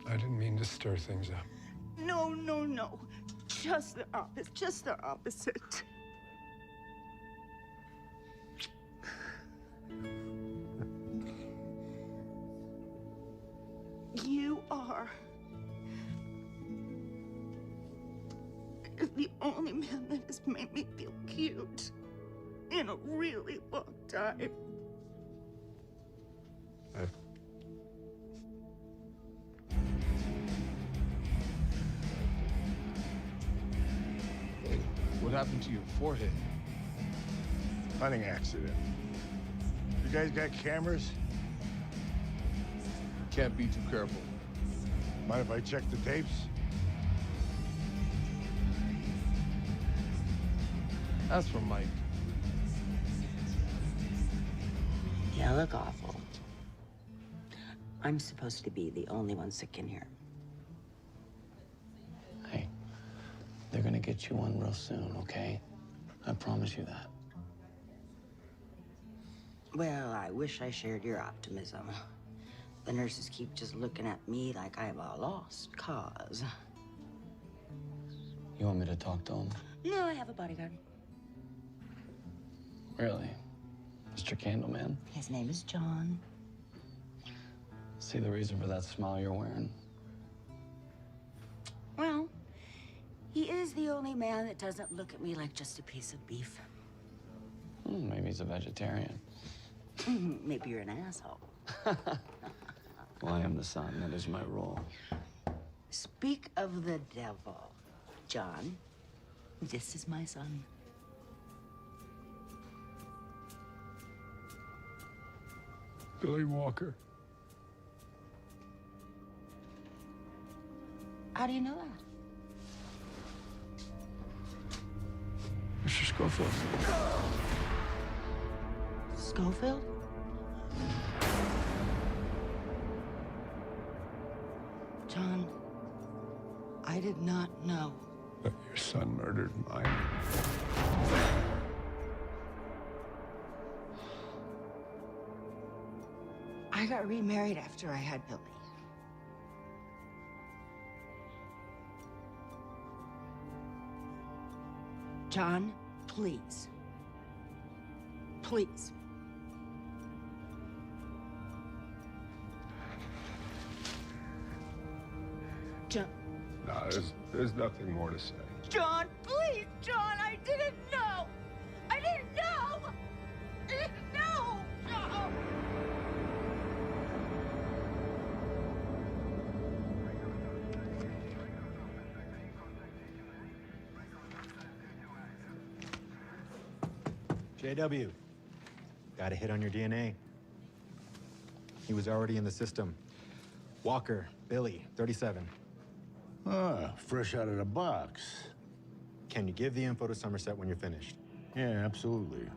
I didn't mean to stir things up. No. Just the opposite. You are the only man that has made me feel cute. in a really long time. What happened to your forehead? Hunting accident. You guys got cameras? Can't be too careful. Mind if I check the tapes? That's from Mike. You look awful. I'm supposed to be the only one sick in here. Hey, they're gonna get you one real soon, okay? I promise you that. Well, I wish I shared your optimism. The nurses keep just looking at me like I'm a lost cause. You want me to talk to him? No, I have a bodyguard. Really? Mr. Candleman? His name is John. See the reason for that smile you're wearing? Well, he is the only man that doesn't look at me like just a piece of beef. Maybe he's a vegetarian. Maybe you're an asshole. Well, I am the son. That is my role. Speak of the devil, John. This is my son. Billy Walker. How do you know that? Mr. Schofield. Schofield? John, I did not know. That your son murdered mine. I got remarried after I had Billy. John, please. Please. John. No, there's nothing more to say. John, please, John, I didn't know. I didn't know. I didn't know. John. JW, got a hit on your DNA. He was already in the system. Walker, Billy, 37. Ah, fresh out of the box. Can you give the info to Somerset when you're finished? Yeah, absolutely.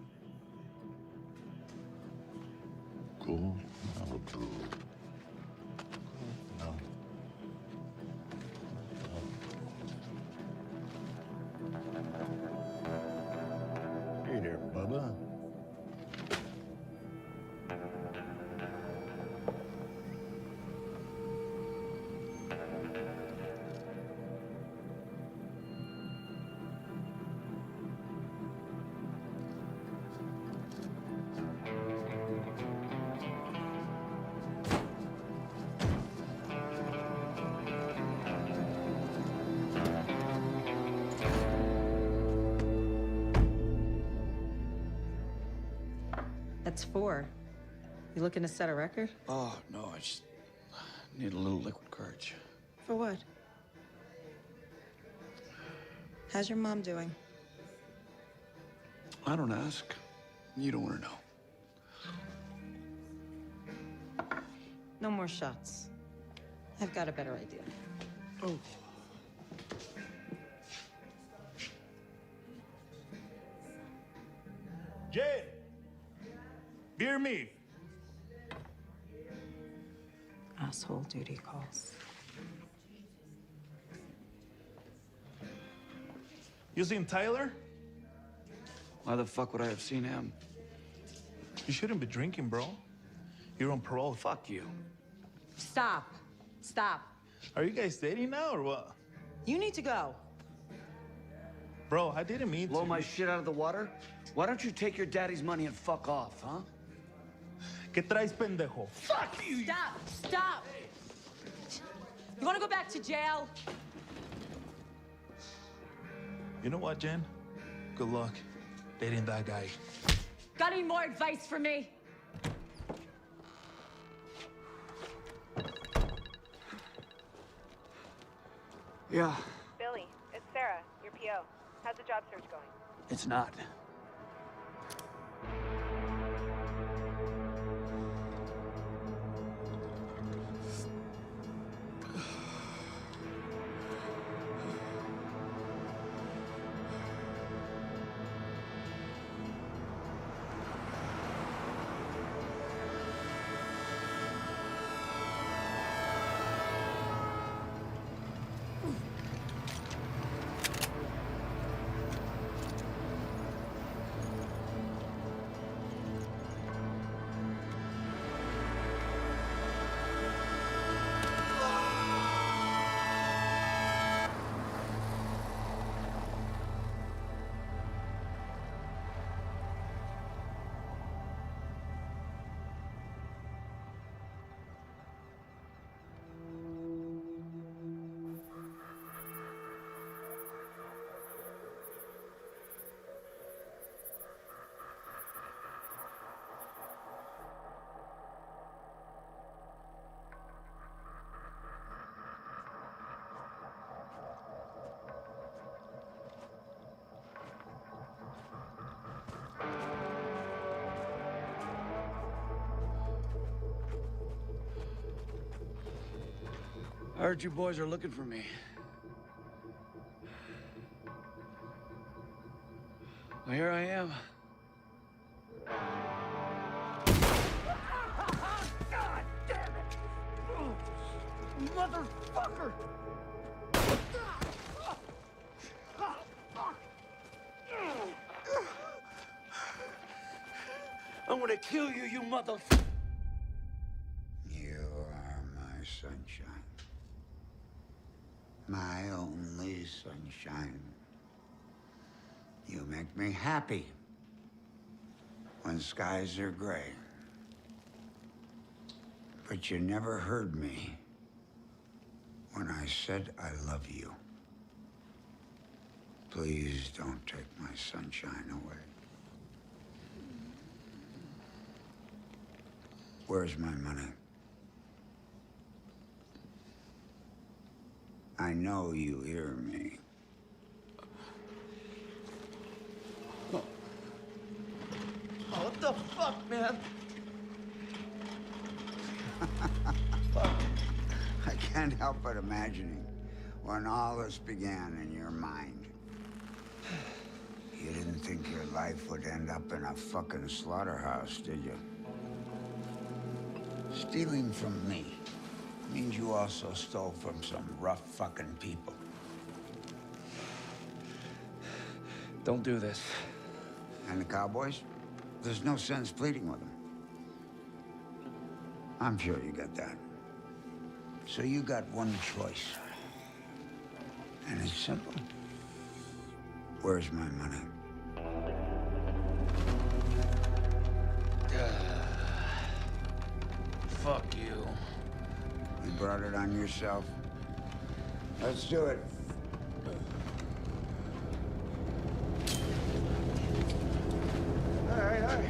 Cool. I'll approve. No. Hey there, Bubba. That's 4. You looking to set a record? Oh, no, I just need a little liquid courage. For what? How's your mom doing? I don't ask. You don't want to know. No more shots. I've got a better idea. Oh. Jade! Beer me! Asshole duty calls. You seen Tyler? Why the fuck would I have seen him? You shouldn't be drinking, bro. You're on parole. Fuck you. Stop. Stop. Are you guys dating now or what? You need to go. Bro, I didn't mean Blow to. my shit out of the water? Why don't you take your daddy's money and fuck off, huh? ¿Qué traes, pendejo? Fuck you! Stop! Stop! You wanna go back to jail? You know what, Jen? Good luck. dating that guy. Got any more advice for me? Yeah, Billy, it's Sarah, your PO. How's the job search going? it's not. I heard you boys are looking for me. Well, here I am. God damn it! Motherfucker! I'm gonna kill you, you mother... You are my sunshine. My only sunshine. You make me happy when skies are gray. But you never heard me when I said I love you. Please don't take my sunshine away. Where's my money? I know you hear me. Oh, what the fuck, man? I can't help but imagining when all this began in your mind. You didn't think your life would end up in a fucking slaughterhouse, did you? Stealing from me means you also stole from some rough fucking people. Don't do this. And the cowboys? There's no sense pleading with them. I'm sure you got that. So you got one choice. And it's simple. Where's my money? Fuck you. You brought it on yourself. Let's do it. All right, all right.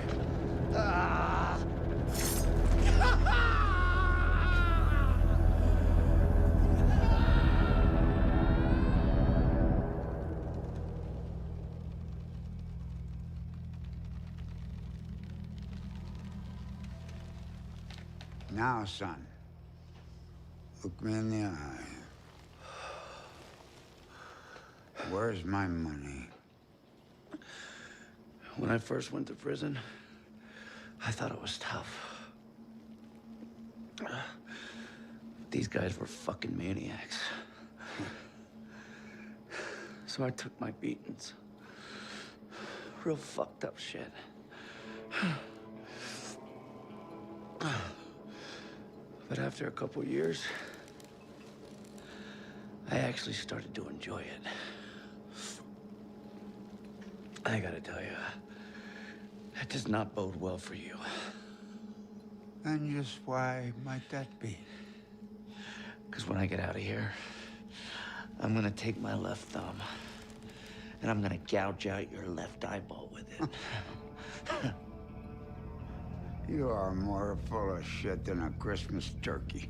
Ah! Now, son, look me in the eye. Where's my money? When I first went to prison, I thought it was tough. These guys were fucking maniacs. So I took my beatings. Real fucked up shit. But after a couple years, I actually started to enjoy it. I gotta tell you, that does not bode well for you. And just why might that be? Because when I get out of here, I'm gonna take my left thumb and I'm gonna gouge out your left eyeball with it. You are more full of shit than a Christmas turkey.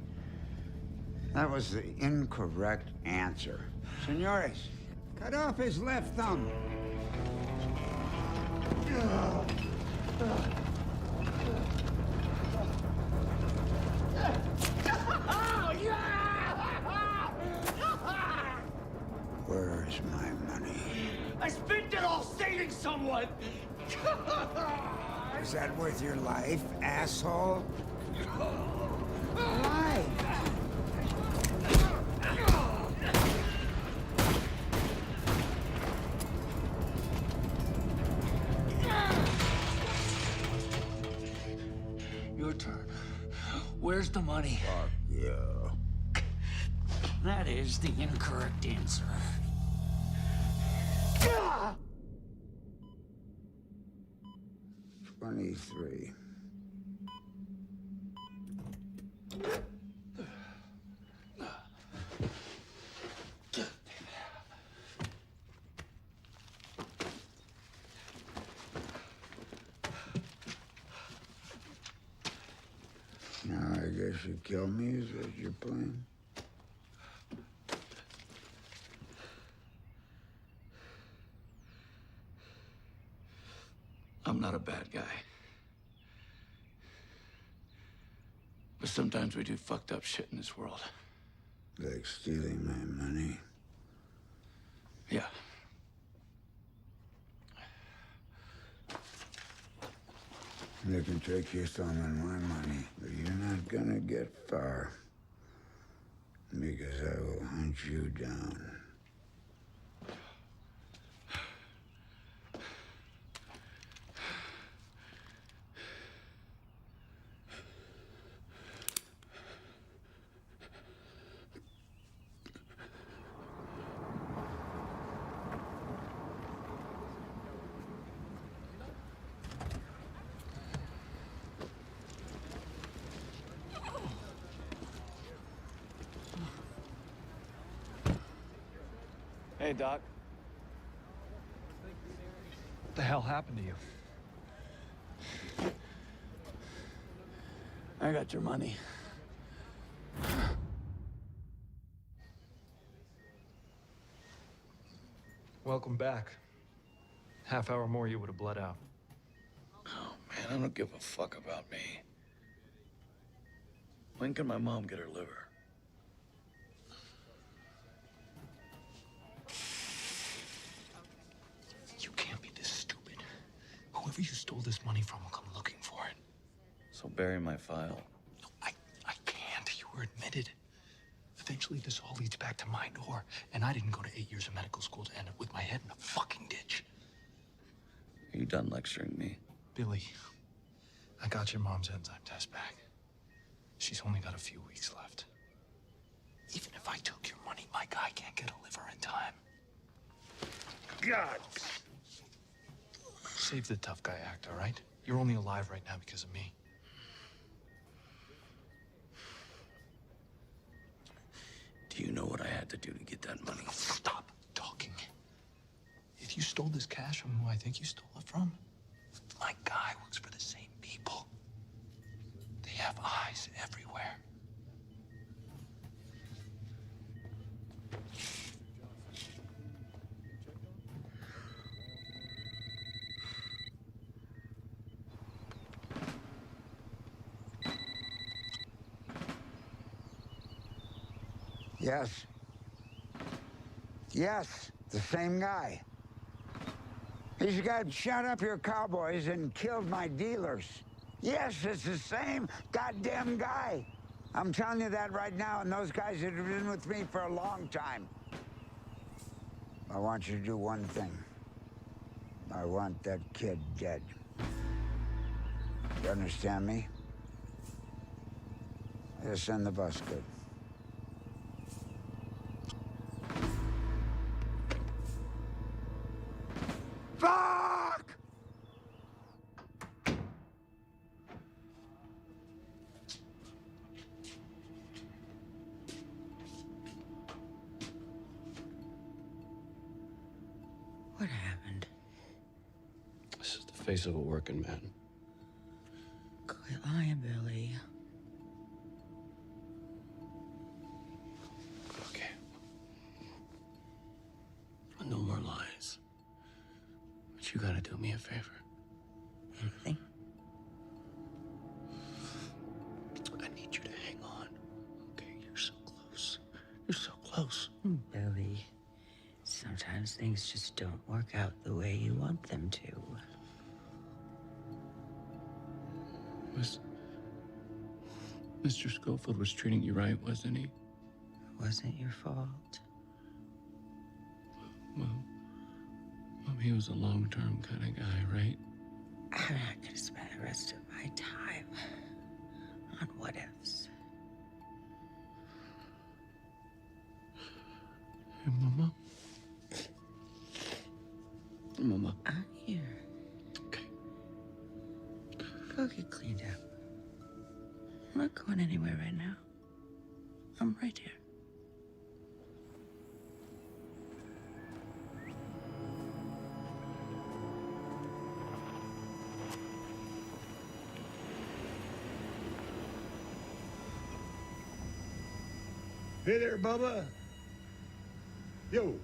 That was the incorrect answer. Senores, cut off his left thumb. Where's my money? I spent it all saving someone! Is that worth your life, asshole? Why? Your turn. Where's the money? Fuck you. That is the incorrect answer. 23. Now, I guess you kill me, is that your plan? I'm not a bad guy. But sometimes we do fucked up shit in this world. Like stealing my money? Yeah. They can take your thumb and my money, but you're not gonna get far. Because I will hunt you down. Hey, Doc. What the hell happened to you? I got your money. Welcome back. Half hour more, you would have bled out. Oh, man, I don't give a fuck about me. When can my mom get her liver? You can't be this stupid. Whoever you stole this money from will come looking for it. So bury my file. No, I can't. You were admitted. Eventually, this all leads back to my door. And I didn't go to 8 years of medical school to end up with my head in a fucking ditch. Are you done lecturing me? Billy, I got your mom's enzyme test back. She's only got a few weeks left. Even if I took your money, my guy can't get a liver in time. God! Save the tough guy act, all right? You're only alive right now because of me. Do you know what I had to do to get that money? Stop talking. If you stole this cash from who I think you stole it from, my guy works for the same people. They have eyes everywhere. Yes. Yes, the same guy. He's the guy who shot up your cowboys and killed my dealers. Yes, it's the same goddamn guy. I'm telling you that right now, and those guys have been with me for a long time. I want you to do one thing. I want that kid dead. You understand me? Just send the bus good. Fuck! What face of a working man. Quit lying, Billy. Okay. No more lies. But you gotta do me a favor. Anything? I need you to hang on. Okay, you're so close. You're so close. Billy, sometimes things just don't work out the way you want them to. Mr. Schofield was treating you right, wasn't he? Wasn't your fault. Well, he was a long-term kind of guy, right? I'm not gonna spend the rest of my time on what ifs. Hey, Mama. Mama. I'm here. Okay. Go get cleaned up. I'm not going anywhere right now. I'm right here. Hey there, Bubba. Yo.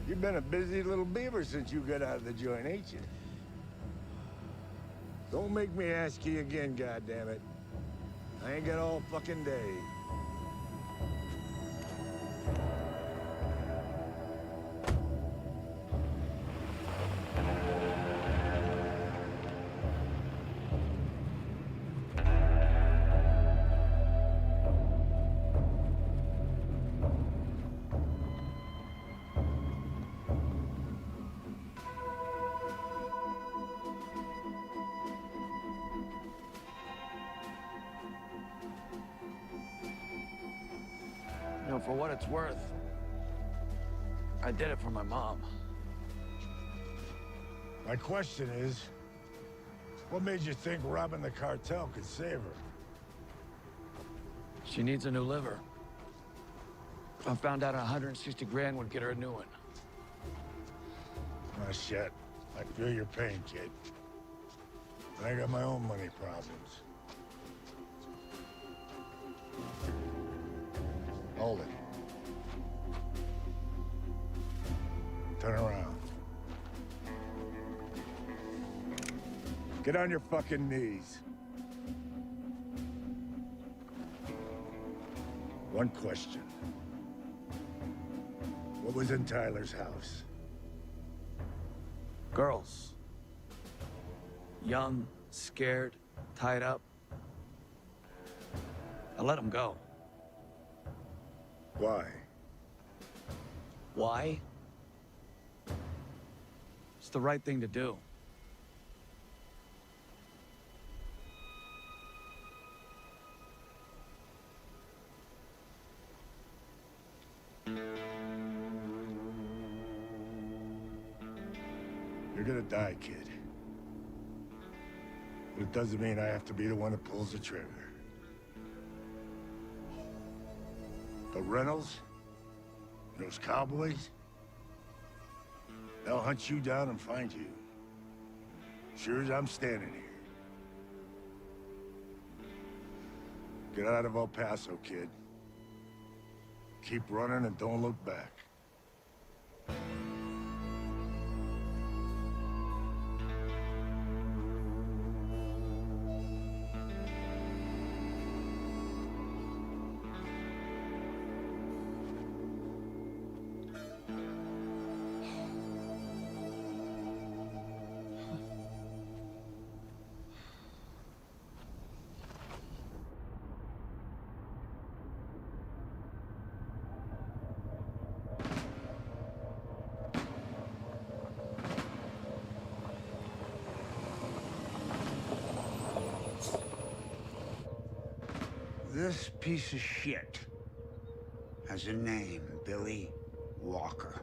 You've been a busy little beaver since you got out of the joint, ain't you? Don't make me ask you again, goddammit. I ain't got all fucking day. You know, for what it's worth, I did it for my mom. My question is, what made you think robbing the cartel could save her? She needs a new liver. I found out 160 grand would get her a new one. Oh, shit. I feel your pain, kid. But I got my own money problems. Hold it. Turn around. Get on your fucking knees. One question. What was in Tyler's house? Girls. Young, scared, tied up. I let them go. Why? Why? It's the right thing to do. You're gonna die, kid. But it doesn't mean I have to be the one that pulls the trigger. But Reynolds, those cowboys, they'll hunt you down and find you. Sure as I'm standing here. Get out of El Paso, kid. Keep running and don't look back. This piece of shit has a name, Billy Walker.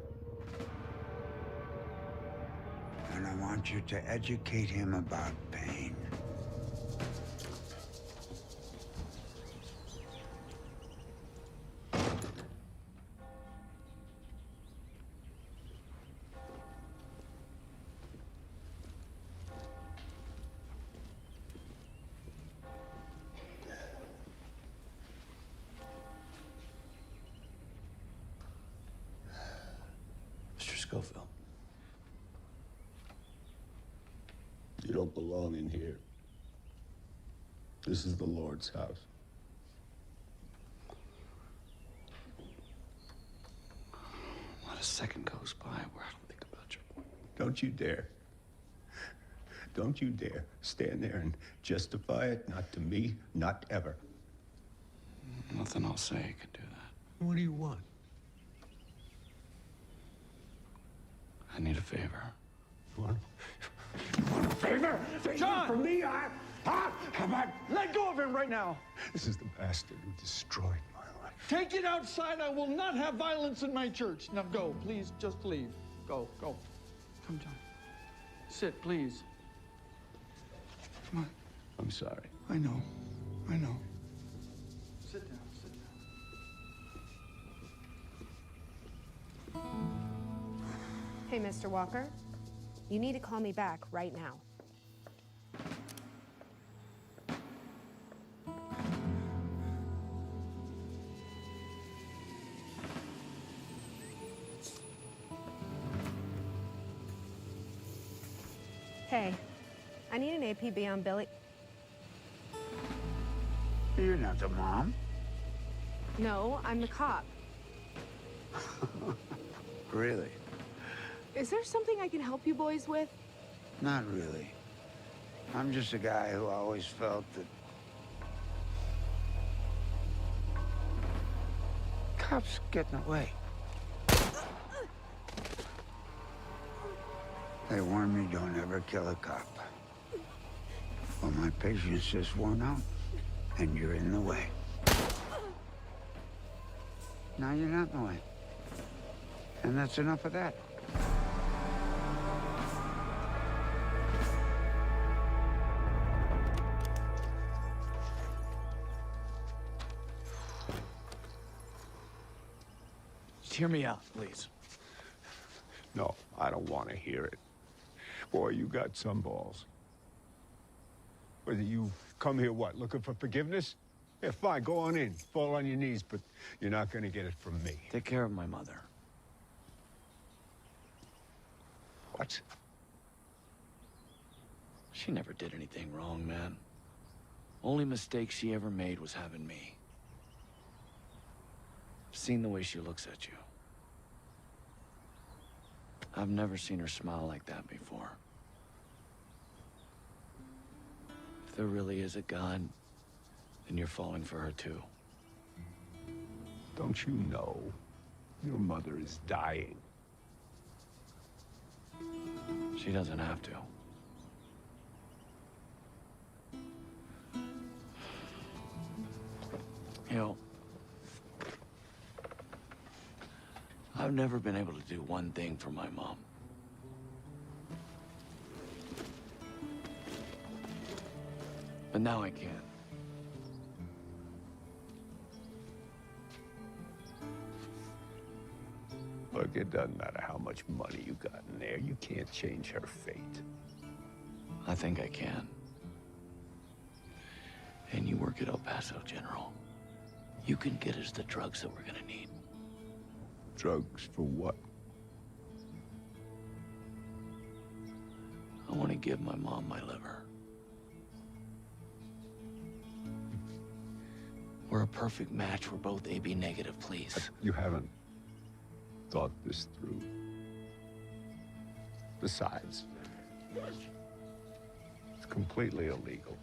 And I want you to educate him about pain. don't belong in here. This is the Lord's house. Not a second goes by where I don't think about your boy. Don't you dare. Don't you dare stand there and justify it. Not to me, not ever. Nothing I'll say can do that. What do you want? I need a favor. What? Favor? John! From me? How about... Let go of him right now. This is the bastard who destroyed my life. Take it outside. I will not have violence in my church. Now go, please. Just leave. Go, go. Come, John. Sit, please. Come on. I'm sorry. I know. I know. Sit down. Sit down. Hey, Mr. Walker. You need to call me back right now. Hey, I need an APB on Billy. You're not the mom. No, I'm the cop. Really? Is there something I can help you boys with? Not really. I'm just a guy who always felt that cops get in the way. They warn me don't ever kill a cop. Well, my patience is worn out, and you're in the way. Now you're not in the way. And that's enough of that. Hear me out, please. No, I don't want to hear it. Boy, you got some balls. Whether you come here, what, looking for forgiveness? Yeah, fine, go on in. Fall on your knees, but you're not going to get it from me. Take care of my mother. What? She never did anything wrong, man. Only mistake she ever made was having me. I've seen the way she looks at you. I've never seen her smile like that before. If there really is a God, then you're falling for her too. Don't you know your mother is dying? She doesn't have to. You know, I've never been able to do one thing for my mom. But now I can. Look, it doesn't matter how much money you got in there. You can't change her fate. I think I can. And you work at El Paso General. You can get us the drugs that we're gonna need. Drugs for what? I want to give my mom my liver. We're a perfect match. We're both AB negative, please. You haven't thought this through. Besides, it's completely illegal.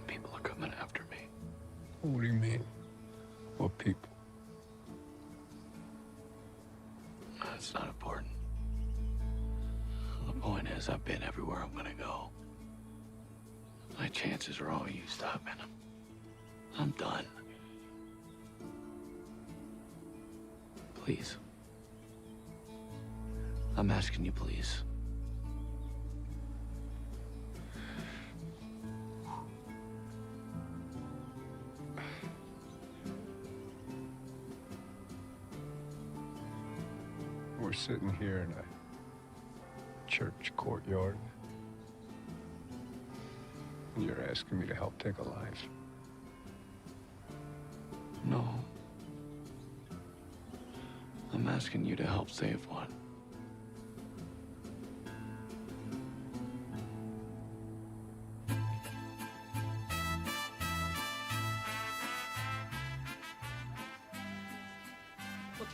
People are coming after me. What do you mean? What people? That's not important. The point is, I've been everywhere I'm gonna go. My chances are all used up, and I'm done. Please. I'm asking you, please. We're sitting here in a church courtyard. And you're asking me to help take a life. No. I'm asking you to help save one.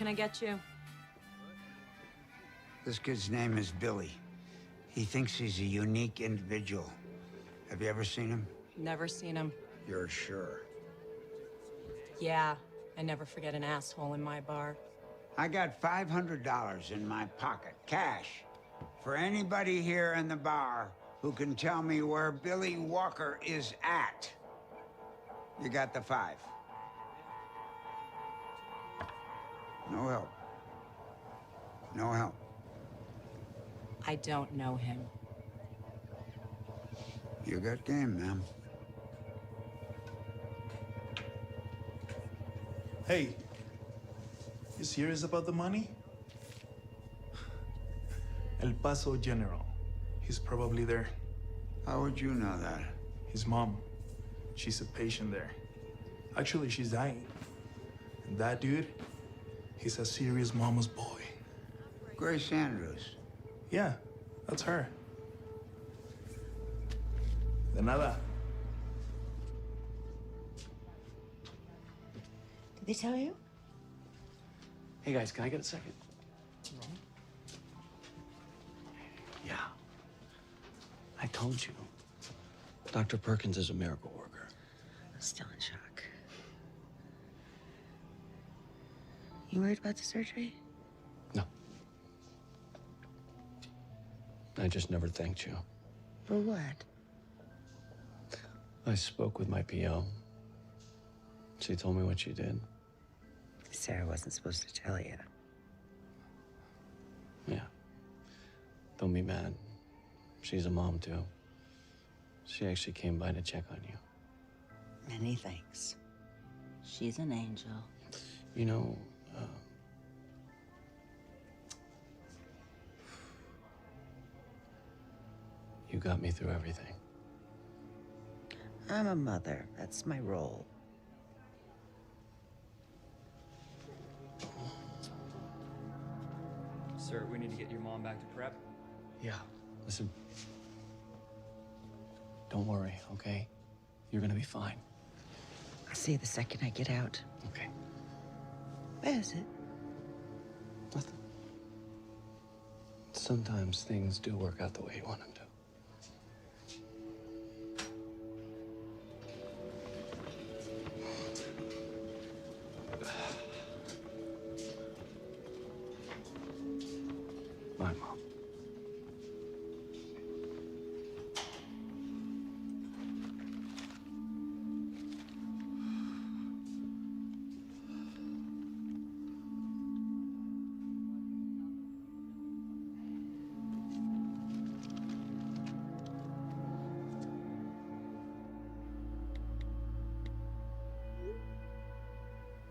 I get you? This kid's name is Billy. He thinks he's a unique individual. Have you ever seen him? Never seen him. You're sure? Yeah, I never forget an asshole in my bar. I got $500 in my pocket, cash, for anybody here in the bar who can tell me where Billy Walker is at. You got the 5. No help. No help. I don't know him. You got game, ma'am. Hey, you serious about the money? El Paso General. He's probably there. How would you know that? His mom. She's a patient there. Actually, she's dying. And that dude, he's a serious mama's boy. Grace Andrews. Yeah, that's her. De nada. Did they tell you? Hey guys, can I get a second? Yeah. I told you. Dr. Perkins is a miracle worker. I'm still in shock. You worried about the surgery? No. I just never thanked you. For what? I spoke with my PO. She told me what she did. Sarah wasn't supposed to tell you. Yeah. Don't be mad. She's a mom, too. She actually came by to check on you. Many thanks. She's an angel. You know, you got me through everything. I'm a mother. That's my role. Sir, we need to get your mom back to prep. Yeah. Listen. Don't worry, okay? You're gonna be fine. I'll see you the second I get out. Okay. What is it? Nothing. Sometimes things do work out the way you want them to. My mom.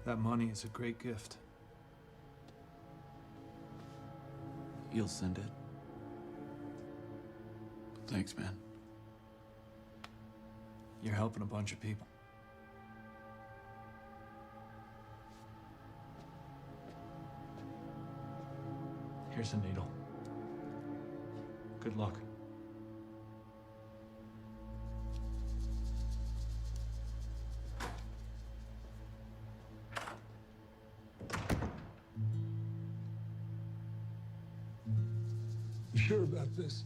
That money is a great gift. You'll send it. Thanks, man. You're helping a bunch of people. Here's a needle. Good luck. You sure about this?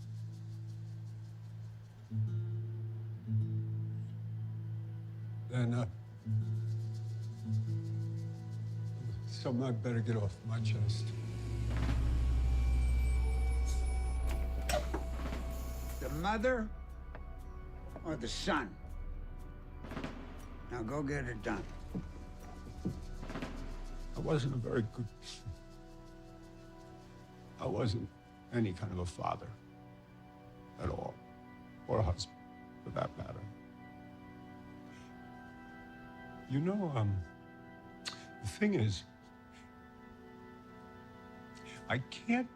Then, something I better get off my chest. The mother or the son? Now go get it done. I wasn't a very good... I wasn't any kind of a father at all, or a husband, for that matter. You know, the thing is, I can't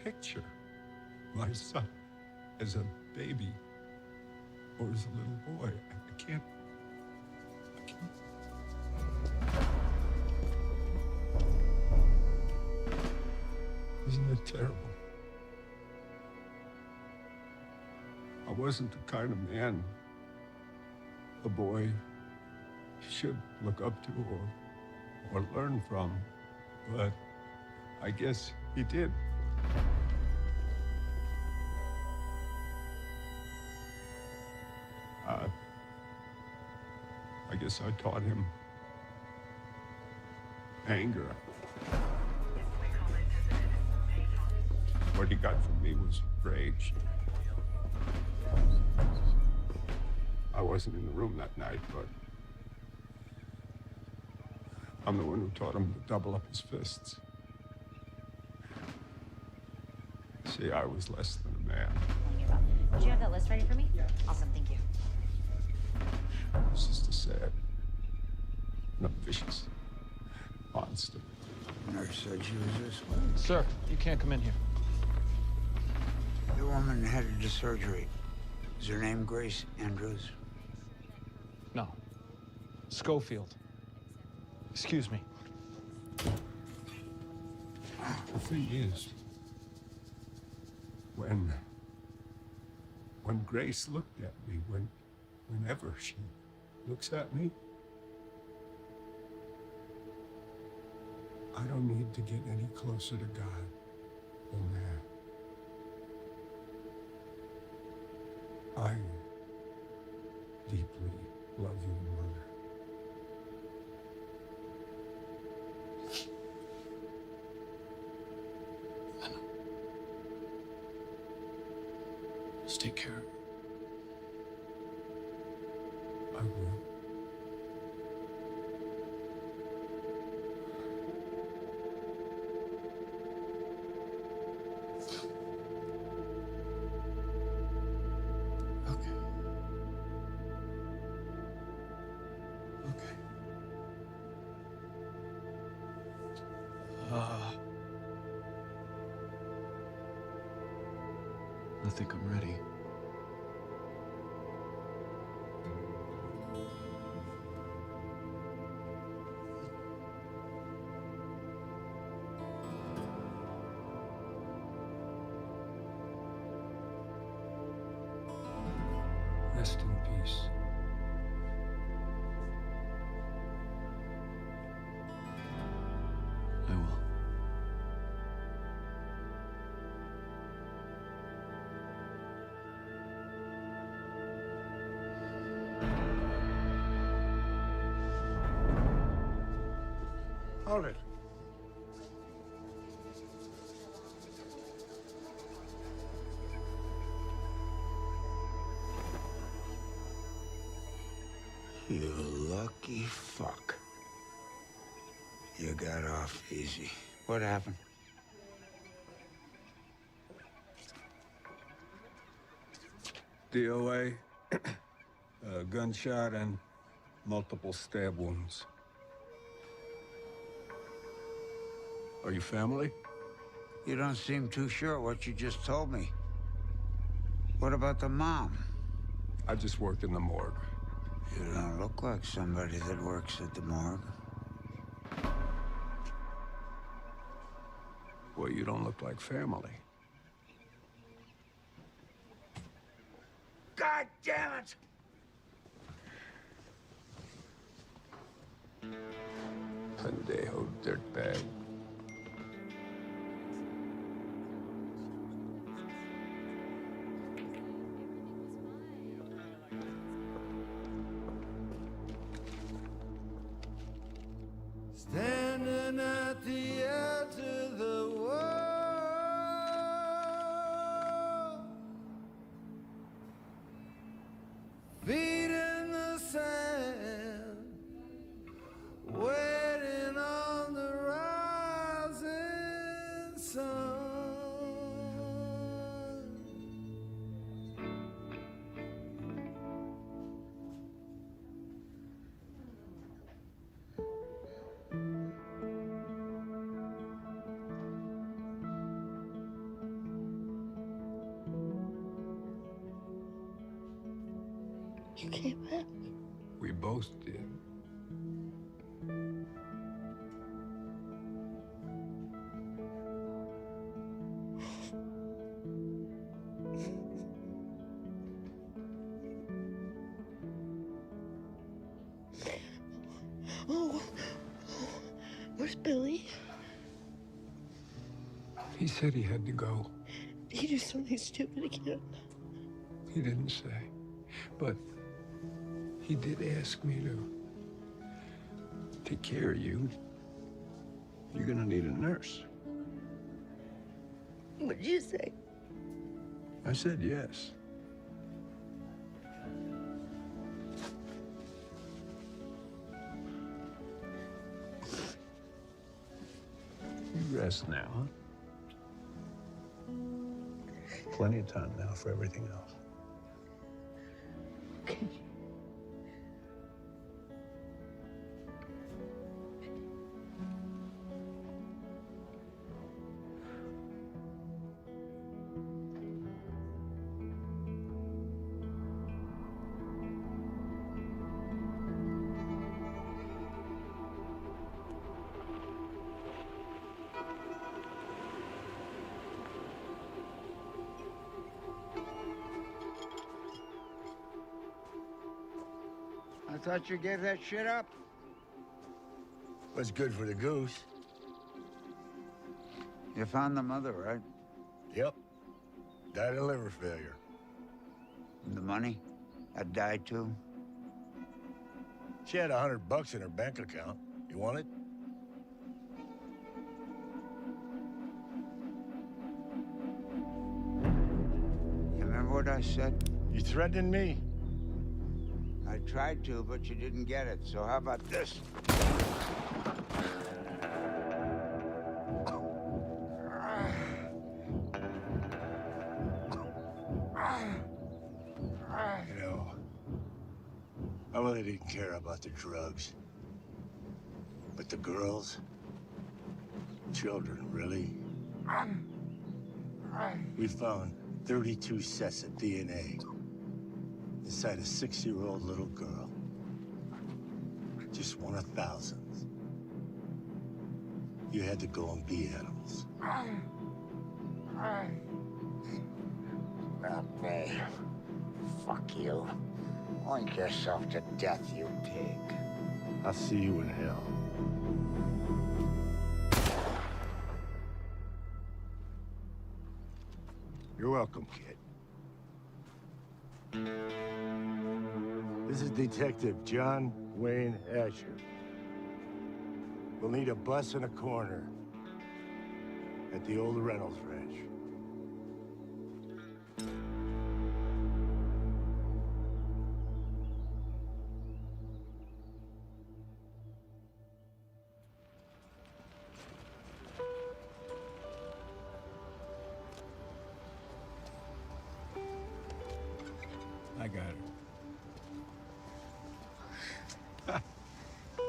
picture my son as a baby or as a little boy. I can't. Isn't it terrible? I wasn't the kind of man a boy should look up to or or learn from, but I guess he did. I guess I taught him anger. What he got from me was rage. I wasn't in the room that night, but I'm the one who taught him to double up his fists. See, I was less than a man. Did you have that list ready for me? Awesome, thank you. It's just a sad, and a vicious monster. Nurse said she was this way. Sir, you can't come in here. The woman headed to surgery. Is her name Grace Andrews? No. Schofield. Excuse me. The thing is, when Grace looked at me, whenever she looks at me, I don't need to get any closer to God than that. I deeply love you, Mother. Just take care of it. I will. I think I'm ready. Rest in peace. I will. Hold it. You lucky fuck. You got off easy. What happened? DOA, a gunshot and multiple stab wounds. Are you family? You don't seem too sure what you just told me. What about the mom? I just worked in the morgue. You don't look like somebody that works at the morgue. Well, you don't look like family. God damn it! Pendejo dirtbag. Standing at the edge of the world, feet in the sand, waiting on the rising sun. You came back. We both did. Oh, Where's Billy? He said he had to go. Did he do something stupid again? He didn't say. But he did ask me to take care of you. You're gonna need a nurse. What'd you say? I said yes. You rest now, huh? Plenty of time now for everything else. Okay. I thought you gave that shit up. What's good for the goose? You found the mother, right? Yep. Died of liver failure. And the money? That died too? She had $100 in her bank account. You want it? You remember what I said? You threatening me? I tried to, but you didn't get it. So how about this? You know, I really didn't care about the drugs. But the girls, children, really? We found 32 sets of DNA inside a 6-year-old little girl. Just one of thousands. You had to go and be animals. Not me. Fuck you. Oink yourself to death, you pig. I'll see you in hell. You're welcome, kid. This is Detective John Wayne Asher. We'll need a bus and a corner at the old Reynolds Ranch. I got her.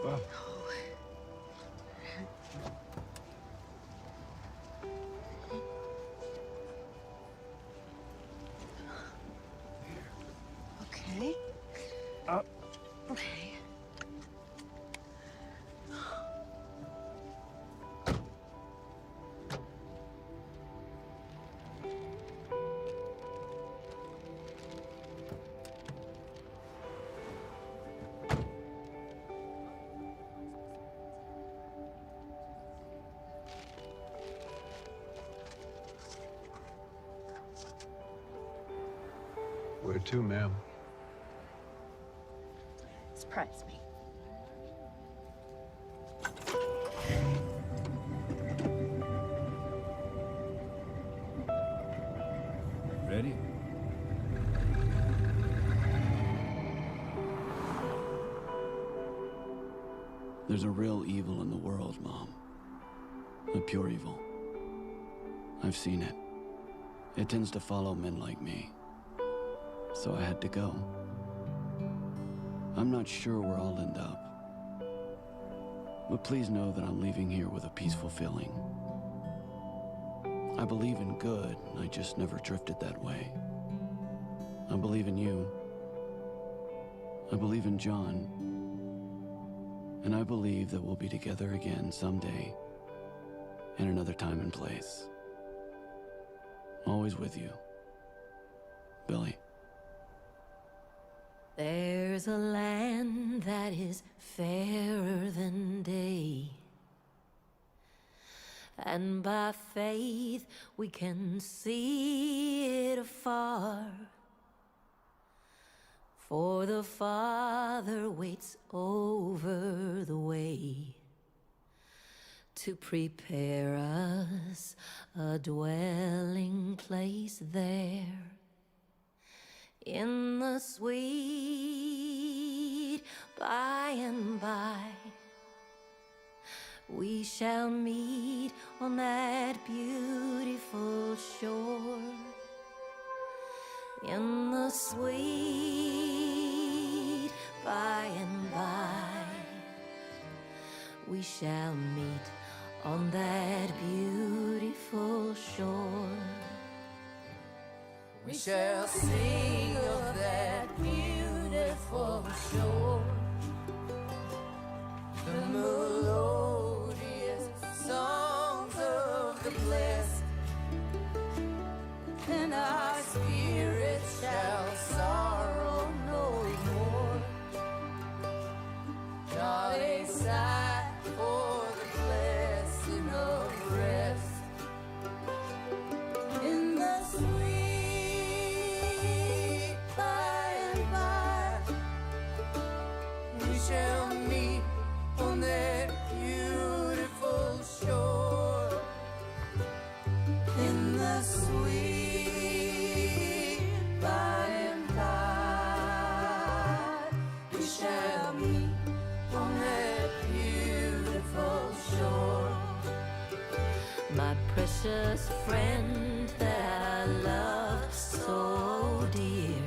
Well, Okay. up. Okay. Where to, ma'am? Surprise me. Ready? There's a real evil in the world, Mom. A pure evil. I've seen it. It tends to follow men like me. So I had to go. I'm not sure where I'll end up. But please know that I'm leaving here with a peaceful feeling. I believe in good, I just never drifted that way. I believe in you. I believe in John. And I believe that we'll be together again someday, in another time and place. Always with you, Billy. There's a land that is fairer than day, and by faith we can see it afar. For the Father waits over the way to prepare us a dwelling place there. In the sweet by and by, we shall meet on that beautiful shore. In the sweet by and by, we shall meet on that beautiful shore. We shall sing of that beautiful shore, the melodious songs of the blessed, and our spirits shall sorrow no more, nor they sigh for the blessing of rest. In the sweet by and by, we shall meet on that beautiful shore. In the sweet by and by, we shall meet on that beautiful shore. My precious friend that I love so dear,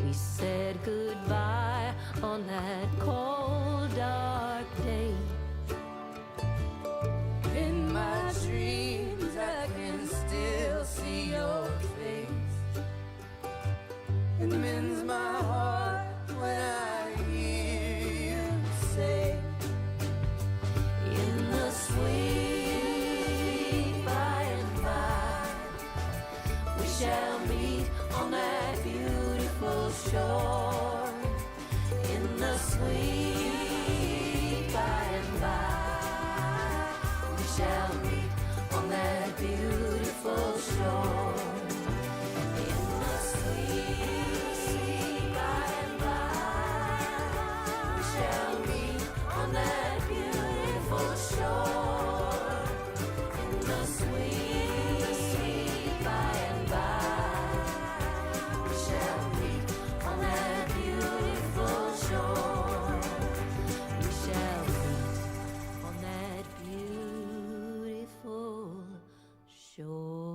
we said goodbye on that cold, dark day. In my dreams I can still see your face. It mends my heart when I hear you say, In the sweet by and by, we shall meet on that beautiful shore. In the sweet by and by, we shall meet on that beautiful shore. In the sweet by and by, we shall meet on that beautiful shore. In the sweet by and by, we shall meet on that beautiful shore. We shall meet on that beautiful shore.